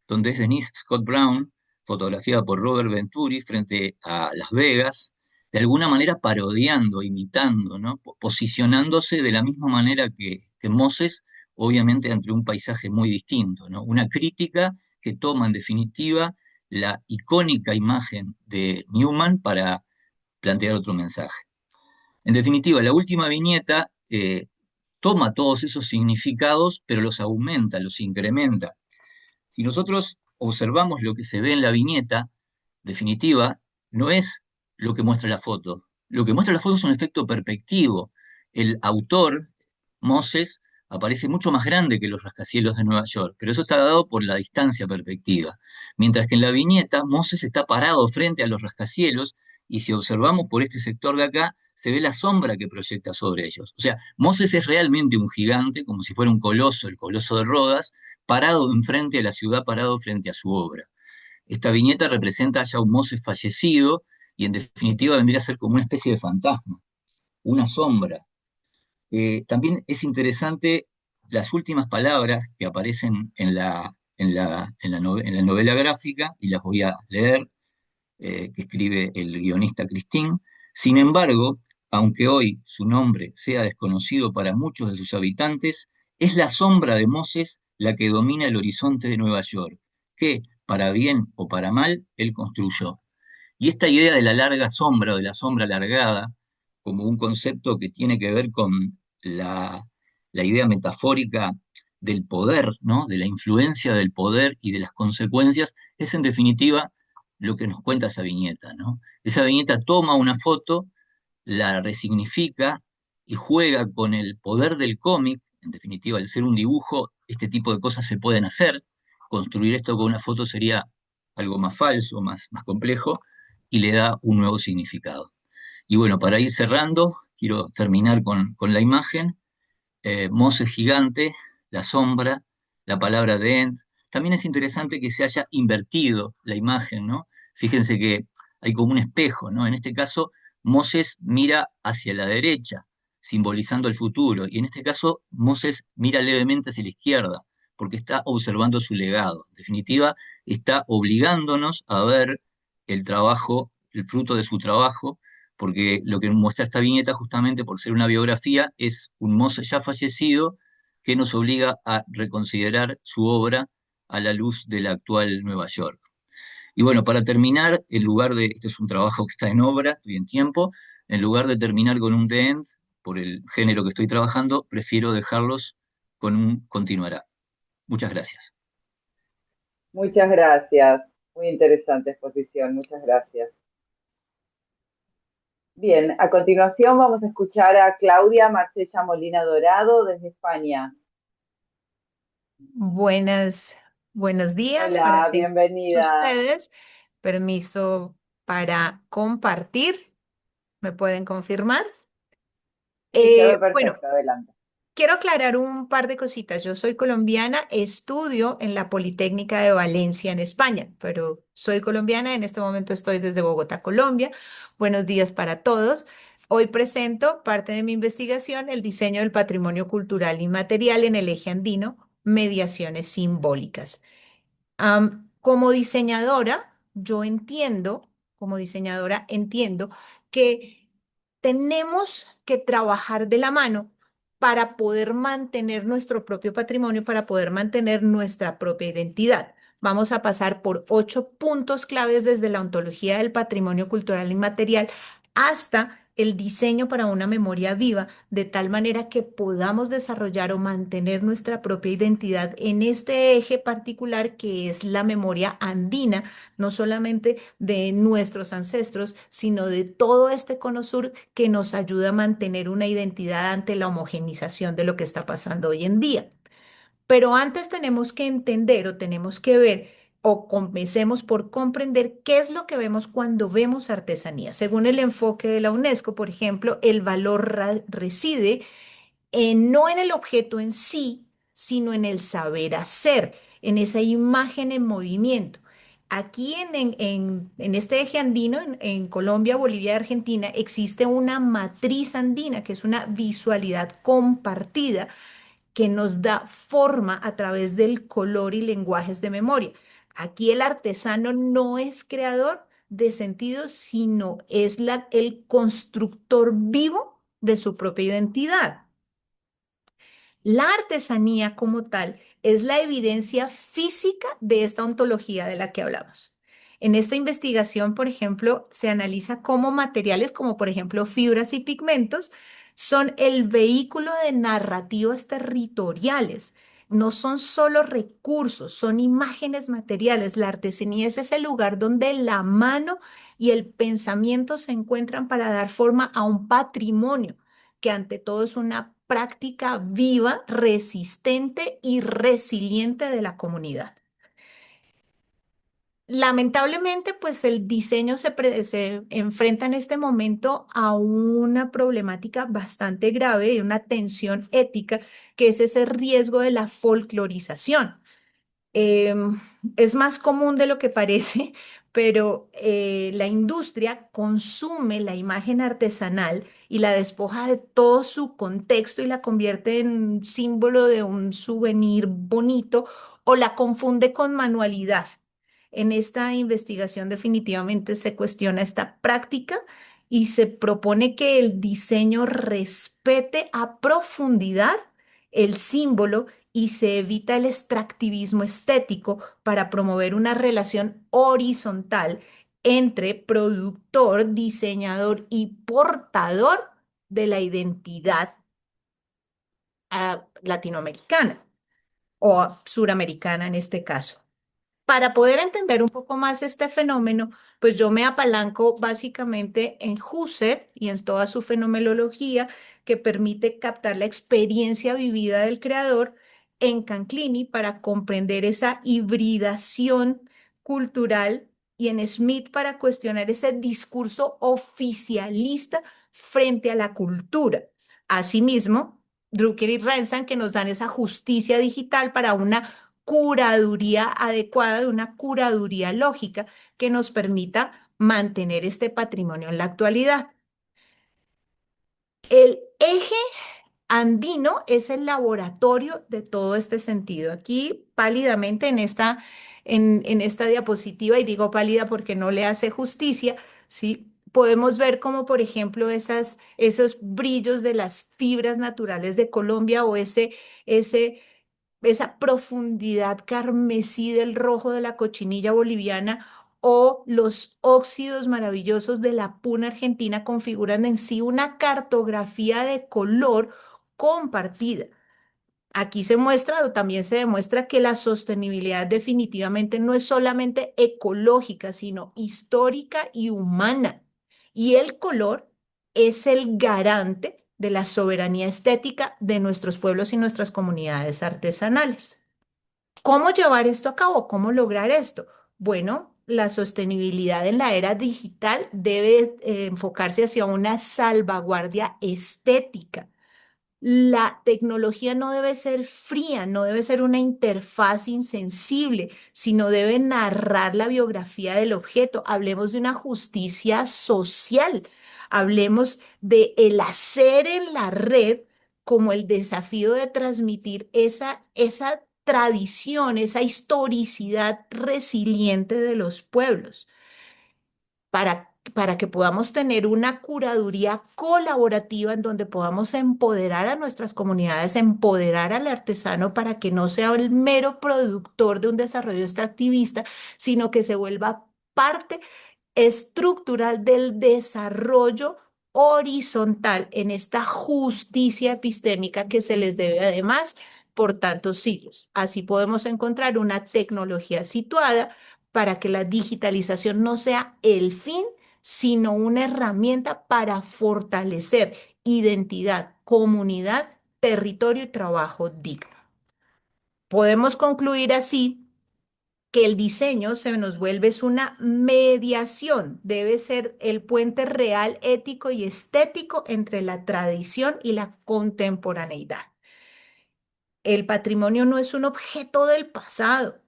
donde es Denise Scott Brown, fotografiada por Robert Venturi frente a Las Vegas, de alguna manera parodiando, imitando, ¿no? Posicionándose de la misma manera que Moses, obviamente ante un paisaje muy distinto, ¿no? Una crítica que toma en definitiva la icónica imagen de Newman para plantear otro mensaje. En definitiva, la última viñeta toma todos esos significados, pero los aumenta, los incrementa. Si nosotros observamos lo que se ve en la viñeta, definitiva, no es lo que muestra la foto. Lo que muestra la foto es un efecto perspectivo. El autor, Moses, aparece mucho más grande que los rascacielos de Nueva York, pero eso está dado por la distancia perspectiva. Mientras que en la viñeta, Moses está parado frente a los rascacielos y si observamos por este sector de acá, se ve la sombra que proyecta sobre ellos. O sea, Moses es realmente un gigante, como si fuera un coloso, el coloso de Rodas, parado enfrente a la ciudad, parado frente a su obra. Esta viñeta representa ya un Moses fallecido y en definitiva vendría a ser como una especie de fantasma, una sombra. También es interesante las últimas palabras que aparecen en la novela gráfica, y las voy a leer, que escribe el guionista Christine. Sin embargo, aunque hoy su nombre sea desconocido para muchos de sus habitantes, es la sombra de Moses la que domina el horizonte de Nueva York, que, para bien o para mal, él construyó. Y esta idea de la larga sombra o de la sombra alargada, como un concepto que tiene que ver con la idea metafórica del poder, ¿no? De la influencia del poder y de las consecuencias, es en definitiva lo que nos cuenta esa viñeta, ¿no? Esa viñeta toma una foto, la resignifica y juega con el poder del cómic. En definitiva, al ser un dibujo, este tipo de cosas se pueden hacer. Construir esto con una foto sería algo más falso, más complejo, y le da un nuevo significado. Y bueno, para ir cerrando, quiero terminar con la imagen. Moses gigante, la sombra, la palabra de End. También es interesante que se haya invertido la imagen, ¿no? Fíjense que hay como un espejo, ¿no? En este caso, Moses mira hacia la derecha, simbolizando el futuro, y en este caso, Moses mira levemente hacia la izquierda, porque está observando su legado. En definitiva, está obligándonos a ver el trabajo, el fruto de su trabajo, porque lo que muestra esta viñeta, justamente por ser una biografía, es un Moses ya fallecido que nos obliga a reconsiderar su obra a la luz de la actual Nueva York. Y bueno, para terminar, en lugar de, este es un trabajo que está en obra, estoy en tiempo, en lugar de terminar con un The End, por el género que estoy trabajando, prefiero dejarlos con un continuará. Muchas gracias. Muchas gracias. Muy interesante exposición. Muchas gracias. Bien, a continuación vamos a escuchar a Claudia Marcella Molina Dorado desde España. Buenos días para Hola, todos bienvenida. ustedes. Permiso para compartir. ¿Me pueden confirmar? Sí, se ve Bueno, perfecto, adelante. quiero aclarar un par de cositas. Yo soy colombiana, estudio en la Politécnica de Valencia, en España, pero soy colombiana. En este momento estoy desde Bogotá, Colombia. Buenos días para todos. Hoy presento parte de mi investigación, el diseño del patrimonio cultural inmaterial en el eje andino, mediaciones simbólicas. Como diseñadora, como diseñadora entiendo que tenemos que trabajar de la mano para poder mantener nuestro propio patrimonio, para poder mantener nuestra propia identidad. Vamos a pasar por 8 puntos claves desde la ontología del patrimonio cultural inmaterial hasta el diseño para una memoria viva, de tal manera que podamos desarrollar o mantener nuestra propia identidad en este eje particular que es la memoria andina, no solamente de nuestros ancestros, sino de todo este cono sur que nos ayuda a mantener una identidad ante la homogenización de lo que está pasando hoy en día. Pero antes tenemos que entender o tenemos que ver o comencemos por comprender qué es lo que vemos cuando vemos artesanía. Según el enfoque de la UNESCO, por ejemplo, el valor reside no en el objeto en sí, sino en el saber hacer, en esa imagen en movimiento. Aquí en este eje andino, en Colombia, Bolivia y Argentina, existe una matriz andina, que es una visualidad compartida que nos da forma a través del color y lenguajes de memoria. Aquí el artesano no es creador de sentidos, sino es el constructor vivo de su propia identidad. La artesanía como tal es la evidencia física de esta ontología de la que hablamos. En esta investigación, por ejemplo, se analiza cómo materiales como, por ejemplo, fibras y pigmentos son el vehículo de narrativas territoriales. No son solo recursos, son imágenes materiales. La artesanía es ese lugar donde la mano y el pensamiento se encuentran para dar forma a un patrimonio que ante todo es una práctica viva, resistente y resiliente de la comunidad. Lamentablemente, pues el diseño se enfrenta en este momento a una problemática bastante grave y una tensión ética, que es ese riesgo de la folclorización. Em, es más común de lo que parece, pero la industria consume la imagen artesanal y la despoja de todo su contexto y la convierte en símbolo de un souvenir bonito o la confunde con manualidad. En esta investigación definitivamente se cuestiona esta práctica y se propone que el diseño respete a profundidad el símbolo y se evita el extractivismo estético para promover una relación horizontal entre productor, diseñador y portador de la identidad latinoamericana o suramericana en este caso. Para poder entender un poco más este fenómeno, pues yo me apalanco básicamente en Husserl y en toda su fenomenología que permite captar la experiencia vivida del creador en Canclini para comprender esa hibridación cultural y en Smith para cuestionar ese discurso oficialista frente a la cultura. Asimismo, Drucker y Renzan que nos dan esa justicia digital para una curaduría adecuada, de una curaduría lógica que nos permita mantener este patrimonio en la actualidad. El eje andino es el laboratorio de todo este sentido. Aquí pálidamente en esta diapositiva, y digo pálida porque no le hace justicia, ¿sí? Podemos ver como, por ejemplo, esos brillos de las fibras naturales de Colombia o esa profundidad carmesí del rojo de la cochinilla boliviana o los óxidos maravillosos de la puna argentina configuran en sí una cartografía de color compartida. Aquí se muestra o también se demuestra que la sostenibilidad definitivamente no es solamente ecológica, sino histórica y humana. Y el color es el garante de la soberanía estética de nuestros pueblos y nuestras comunidades artesanales. ¿Cómo llevar esto a cabo? ¿Cómo lograr esto? Bueno, la sostenibilidad en la era digital debe enfocarse hacia una salvaguardia estética. La tecnología no debe ser fría, no debe ser una interfaz insensible, sino debe narrar la biografía del objeto. Hablemos de una justicia social, hablemos de el hacer en la red como el desafío de transmitir esa tradición, esa historicidad resiliente de los pueblos para que podamos tener una curaduría colaborativa en donde podamos empoderar a nuestras comunidades, empoderar al artesano para que no sea el mero productor de un desarrollo extractivista, sino que se vuelva parte estructural del desarrollo horizontal en esta justicia epistémica que se les debe además por tantos siglos. Así podemos encontrar una tecnología situada para que la digitalización no sea el fin, sino una herramienta para fortalecer identidad, comunidad, territorio y trabajo digno. Podemos concluir así que el diseño se nos vuelve es una mediación, debe ser el puente real, ético y estético entre la tradición y la contemporaneidad. El patrimonio no es un objeto del pasado,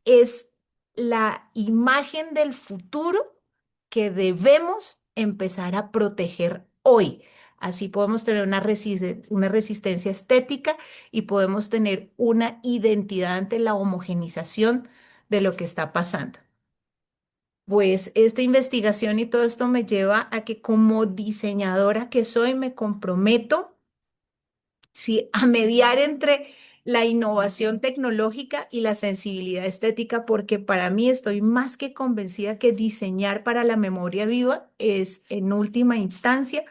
es la imagen del futuro que debemos empezar a proteger hoy. Así podemos tener una resistencia estética y podemos tener una identidad ante la homogenización de lo que está pasando. Pues esta investigación y todo esto me lleva a que como diseñadora que soy me comprometo, sí, a mediar entre la innovación tecnológica y la sensibilidad estética, porque para mí estoy más que convencida que diseñar para la memoria viva es, en última instancia,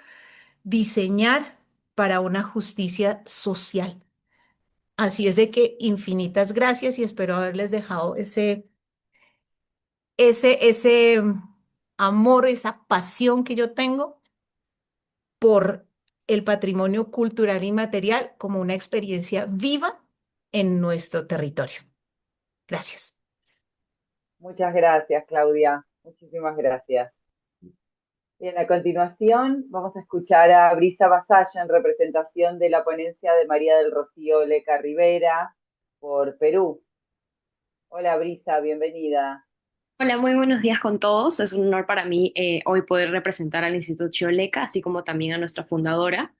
diseñar para una justicia social. Así es de que infinitas gracias y espero haberles dejado ese amor, esa pasión que yo tengo por el patrimonio cultural y material como una experiencia viva en nuestro territorio. Gracias. Muchas gracias, Claudia. Muchísimas gracias. Bien, a continuación vamos a escuchar a Brisa Vasallo en representación de la ponencia de María del Rocío Leca Rivera por Perú. Hola Brisa, bienvenida. Hola, muy buenos días con todos. Es un honor para mí hoy poder representar al Instituto Chioleca, así como también a nuestra fundadora.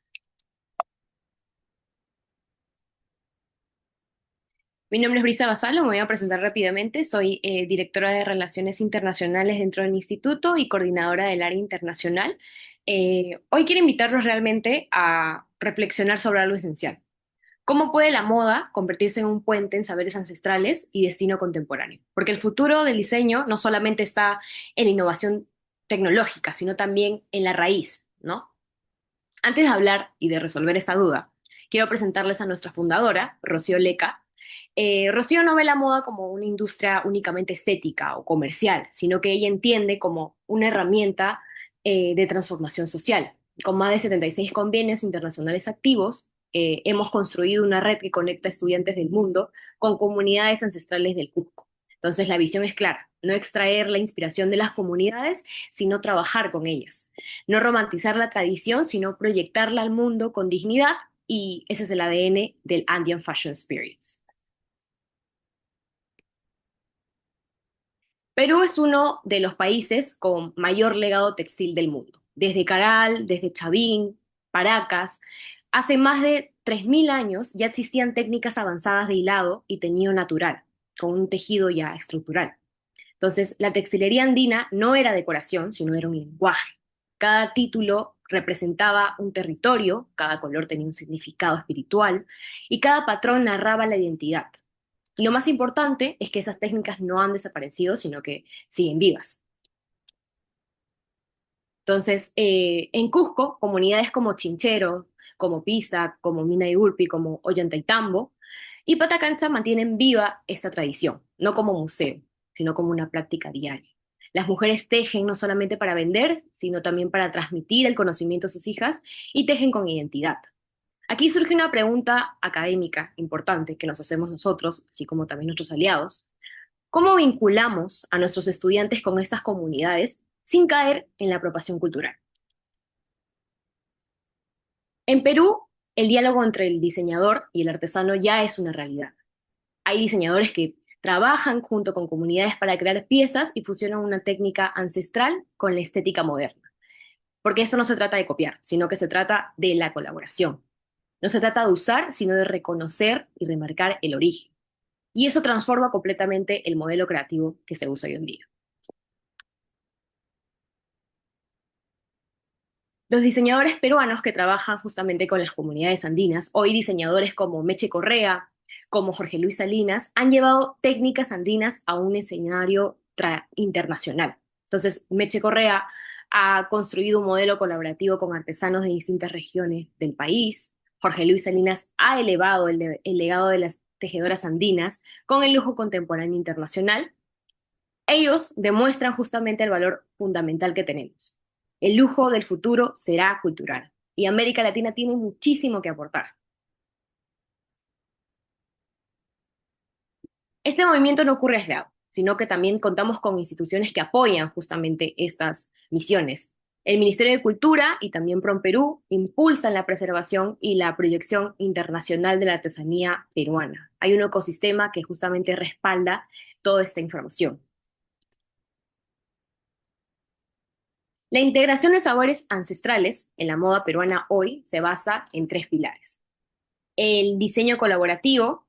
Mi nombre es Brisa Basalo, me voy a presentar rápidamente. Soy directora de Relaciones Internacionales dentro del instituto y coordinadora del área internacional. Hoy quiero invitarlos realmente a reflexionar sobre algo esencial. ¿Cómo puede la moda convertirse en un puente en saberes ancestrales y destino contemporáneo? Porque el futuro del diseño no solamente está en la innovación tecnológica, sino también en la raíz, ¿no? Antes de hablar y de resolver esta duda, quiero presentarles a nuestra fundadora, Rocío Leca. Rocío no ve la moda como una industria únicamente estética o comercial, sino que ella entiende como una herramienta de transformación social. Con más de 76 convenios internacionales activos, hemos construido una red que conecta estudiantes del mundo con comunidades ancestrales del Cusco. Entonces, la visión es clara, no extraer la inspiración de las comunidades, sino trabajar con ellas. No romantizar la tradición, sino proyectarla al mundo con dignidad, y ese es el ADN del Andean Fashion Spirits. Perú es uno de los países con mayor legado textil del mundo. Desde Caral, desde Chavín, Paracas, hace más de 3.000 años ya existían técnicas avanzadas de hilado y teñido natural, con un tejido ya estructural. Entonces, la textilería andina no era decoración, sino era un lenguaje. Cada título representaba un territorio, cada color tenía un significado espiritual y cada patrón narraba la identidad. Y lo más importante es que esas técnicas no han desaparecido, sino que siguen vivas. Entonces, en Cusco, comunidades como Chinchero, como Pisac, como Mina y Urpi, como Ollantaytambo y Patacancha mantienen viva esta tradición, no como museo, sino como una práctica diaria. Las mujeres tejen no solamente para vender, sino también para transmitir el conocimiento a sus hijas y tejen con identidad. Aquí surge una pregunta académica importante que nos hacemos nosotros, así como también nuestros aliados. ¿Cómo vinculamos a nuestros estudiantes con estas comunidades sin caer en la apropiación cultural? En Perú, el diálogo entre el diseñador y el artesano ya es una realidad. Hay diseñadores que trabajan junto con comunidades para crear piezas y fusionan una técnica ancestral con la estética moderna. Porque eso no se trata de copiar, sino que se trata de la colaboración. No se trata de usar, sino de reconocer y remarcar el origen. Y eso transforma completamente el modelo creativo que se usa hoy en día. Los diseñadores peruanos que trabajan justamente con las comunidades andinas, hoy diseñadores como Meche Correa, como Jorge Luis Salinas, han llevado técnicas andinas a un escenario internacional. Entonces, Meche Correa ha construido un modelo colaborativo con artesanos de distintas regiones del país. Jorge Luis Salinas ha elevado el legado de las tejedoras andinas con el lujo contemporáneo internacional. Ellos demuestran justamente el valor fundamental que tenemos. El lujo del futuro será cultural y América Latina tiene muchísimo que aportar. Este movimiento no ocurre aislado, sino que también contamos con instituciones que apoyan justamente estas misiones. El Ministerio de Cultura y también PROMPERÚ impulsan la preservación y la proyección internacional de la artesanía peruana. Hay un ecosistema que justamente respalda toda esta información. La integración de sabores ancestrales en la moda peruana hoy se basa en tres pilares. El diseño colaborativo,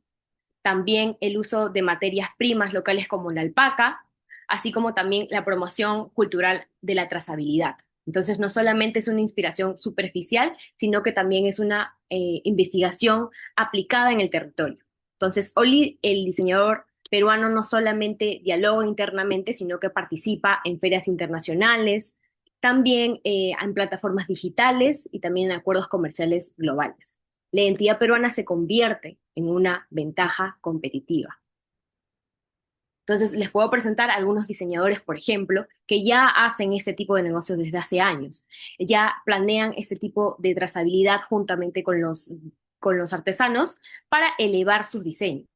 también el uso de materias primas locales como la alpaca, así como también la promoción cultural de la trazabilidad. Entonces, no solamente es una inspiración superficial, sino que también es una investigación aplicada en el territorio. Entonces, hoy el diseñador peruano no solamente dialoga internamente, sino que participa en ferias internacionales, también en plataformas digitales y también en acuerdos comerciales globales. La identidad peruana se convierte en una ventaja competitiva. Entonces, les puedo presentar a algunos diseñadores, por ejemplo, que ya hacen este tipo de negocios desde hace años. Ya planean este tipo de trazabilidad juntamente con los artesanos para elevar sus diseños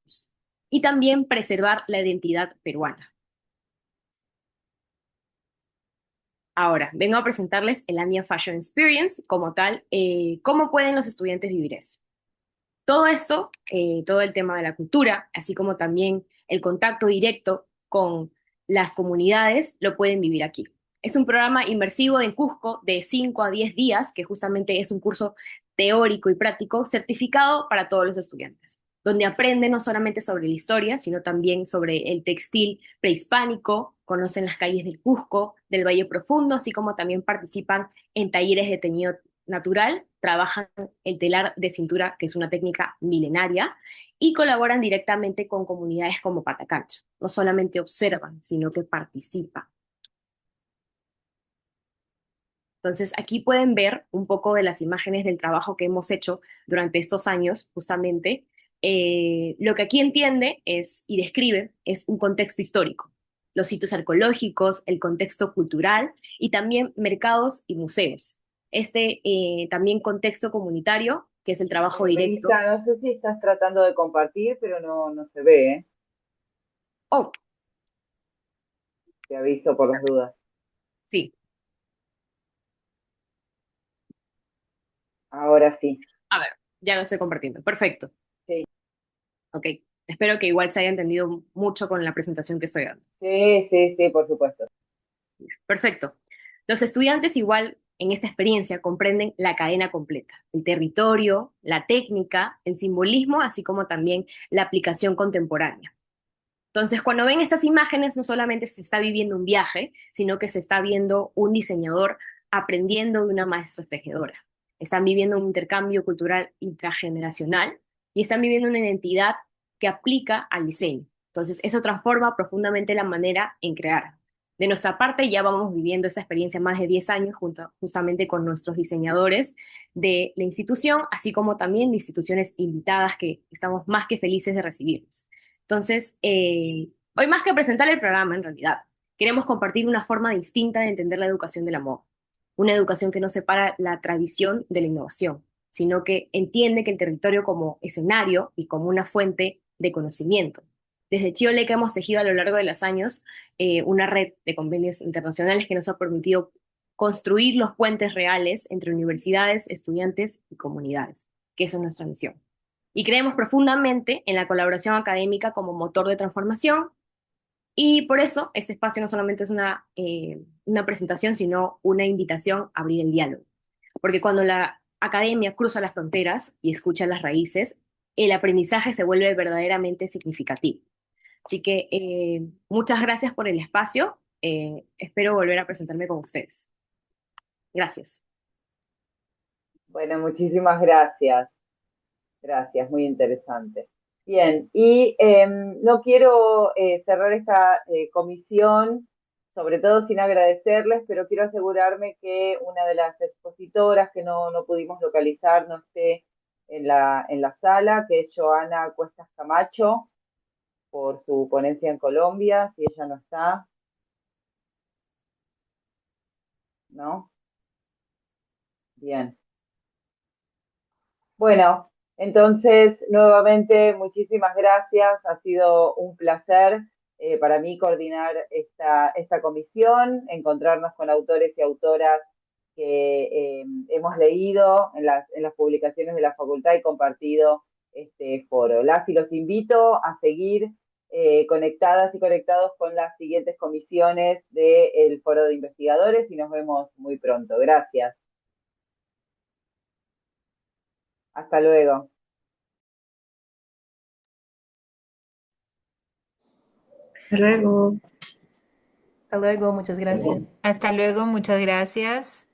y también preservar la identidad peruana. Ahora, vengo a presentarles el Ania Fashion Experience como tal, cómo pueden los estudiantes vivir eso. Todo esto, todo el tema de la cultura, así como también el contacto directo con las comunidades, lo pueden vivir aquí. Es un programa inmersivo en Cusco de 5 a 10 días, que justamente es un curso teórico y práctico certificado para todos los estudiantes, donde aprenden no solamente sobre la historia, sino también sobre el textil prehispánico, conocen las calles del Cusco, del Valle Profundo, así como también participan en talleres de teñido natural, trabajan el telar de cintura, que es una técnica milenaria, y colaboran directamente con comunidades como Patacancha. No solamente observan, sino que participan. Entonces, aquí pueden ver un poco de las imágenes del trabajo que hemos hecho durante estos años, justamente. Lo que aquí entiende es y describe es un contexto histórico, los sitios arqueológicos, el contexto cultural y también mercados y museos. Este también contexto comunitario, que es el trabajo directo. Brisa, no sé si estás tratando de compartir, pero no se ve, ¿eh? Oh, Te aviso por las dudas. sí. Ahora sí. A ver, ya lo estoy compartiendo. Perfecto. Sí, Ok. Espero que igual se haya entendido mucho con la presentación que estoy dando. sí, por supuesto. Perfecto. Los estudiantes igual en esta experiencia comprenden la cadena completa, el territorio, la técnica, el simbolismo, así como también la aplicación contemporánea. Entonces, cuando ven estas imágenes, no solamente se está viviendo un viaje, sino que se está viendo un diseñador aprendiendo de una maestra tejedora. Están viviendo un intercambio cultural intrageneracional y están viviendo una identidad que aplica al diseño. Entonces, eso transforma profundamente la manera en crear. De nuestra parte, ya vamos viviendo esta experiencia más de 10 años justamente con nuestros diseñadores de la institución, así como también de instituciones invitadas que estamos más que felices de recibirlos. Entonces, hoy más que presentar el programa, en realidad, queremos compartir una forma distinta de entender la educación del amor. Una educación que no separa la tradición de la innovación, sino que entiende que el territorio como escenario y como una fuente de conocimiento. Desde Chile que hemos tejido a lo largo de los años una red de convenios internacionales que nos ha permitido construir los puentes reales entre universidades, estudiantes y comunidades, que esa es nuestra misión. Y creemos profundamente en la colaboración académica como motor de transformación y por eso este espacio no solamente es una presentación, sino una invitación a abrir el diálogo. Porque cuando la academia cruza las fronteras y escucha las raíces, el aprendizaje se vuelve verdaderamente significativo. Así que muchas gracias por el espacio. Espero volver a presentarme con ustedes. Gracias. Bueno, muchísimas gracias. Gracias, muy interesante. Bien, y no quiero cerrar esta comisión, sobre todo sin agradecerles, pero quiero asegurarme que una de las expositoras que no pudimos localizar no esté en la sala, que es Joana Cuestas Camacho, por su ponencia en Colombia, si ella no está, ¿no? Bien. Bueno, Entonces, nuevamente, muchísimas gracias. Ha sido un placer para mí coordinar esta comisión, encontrarnos con autores y autoras que hemos leído en las publicaciones de la facultad y compartido este foro. Las y los invito a seguir conectadas y conectados con las siguientes comisiones del Foro de Investigadores y nos vemos muy pronto. Gracias. Hasta luego. Hasta luego. Hasta luego, muchas gracias. Hasta luego, muchas gracias.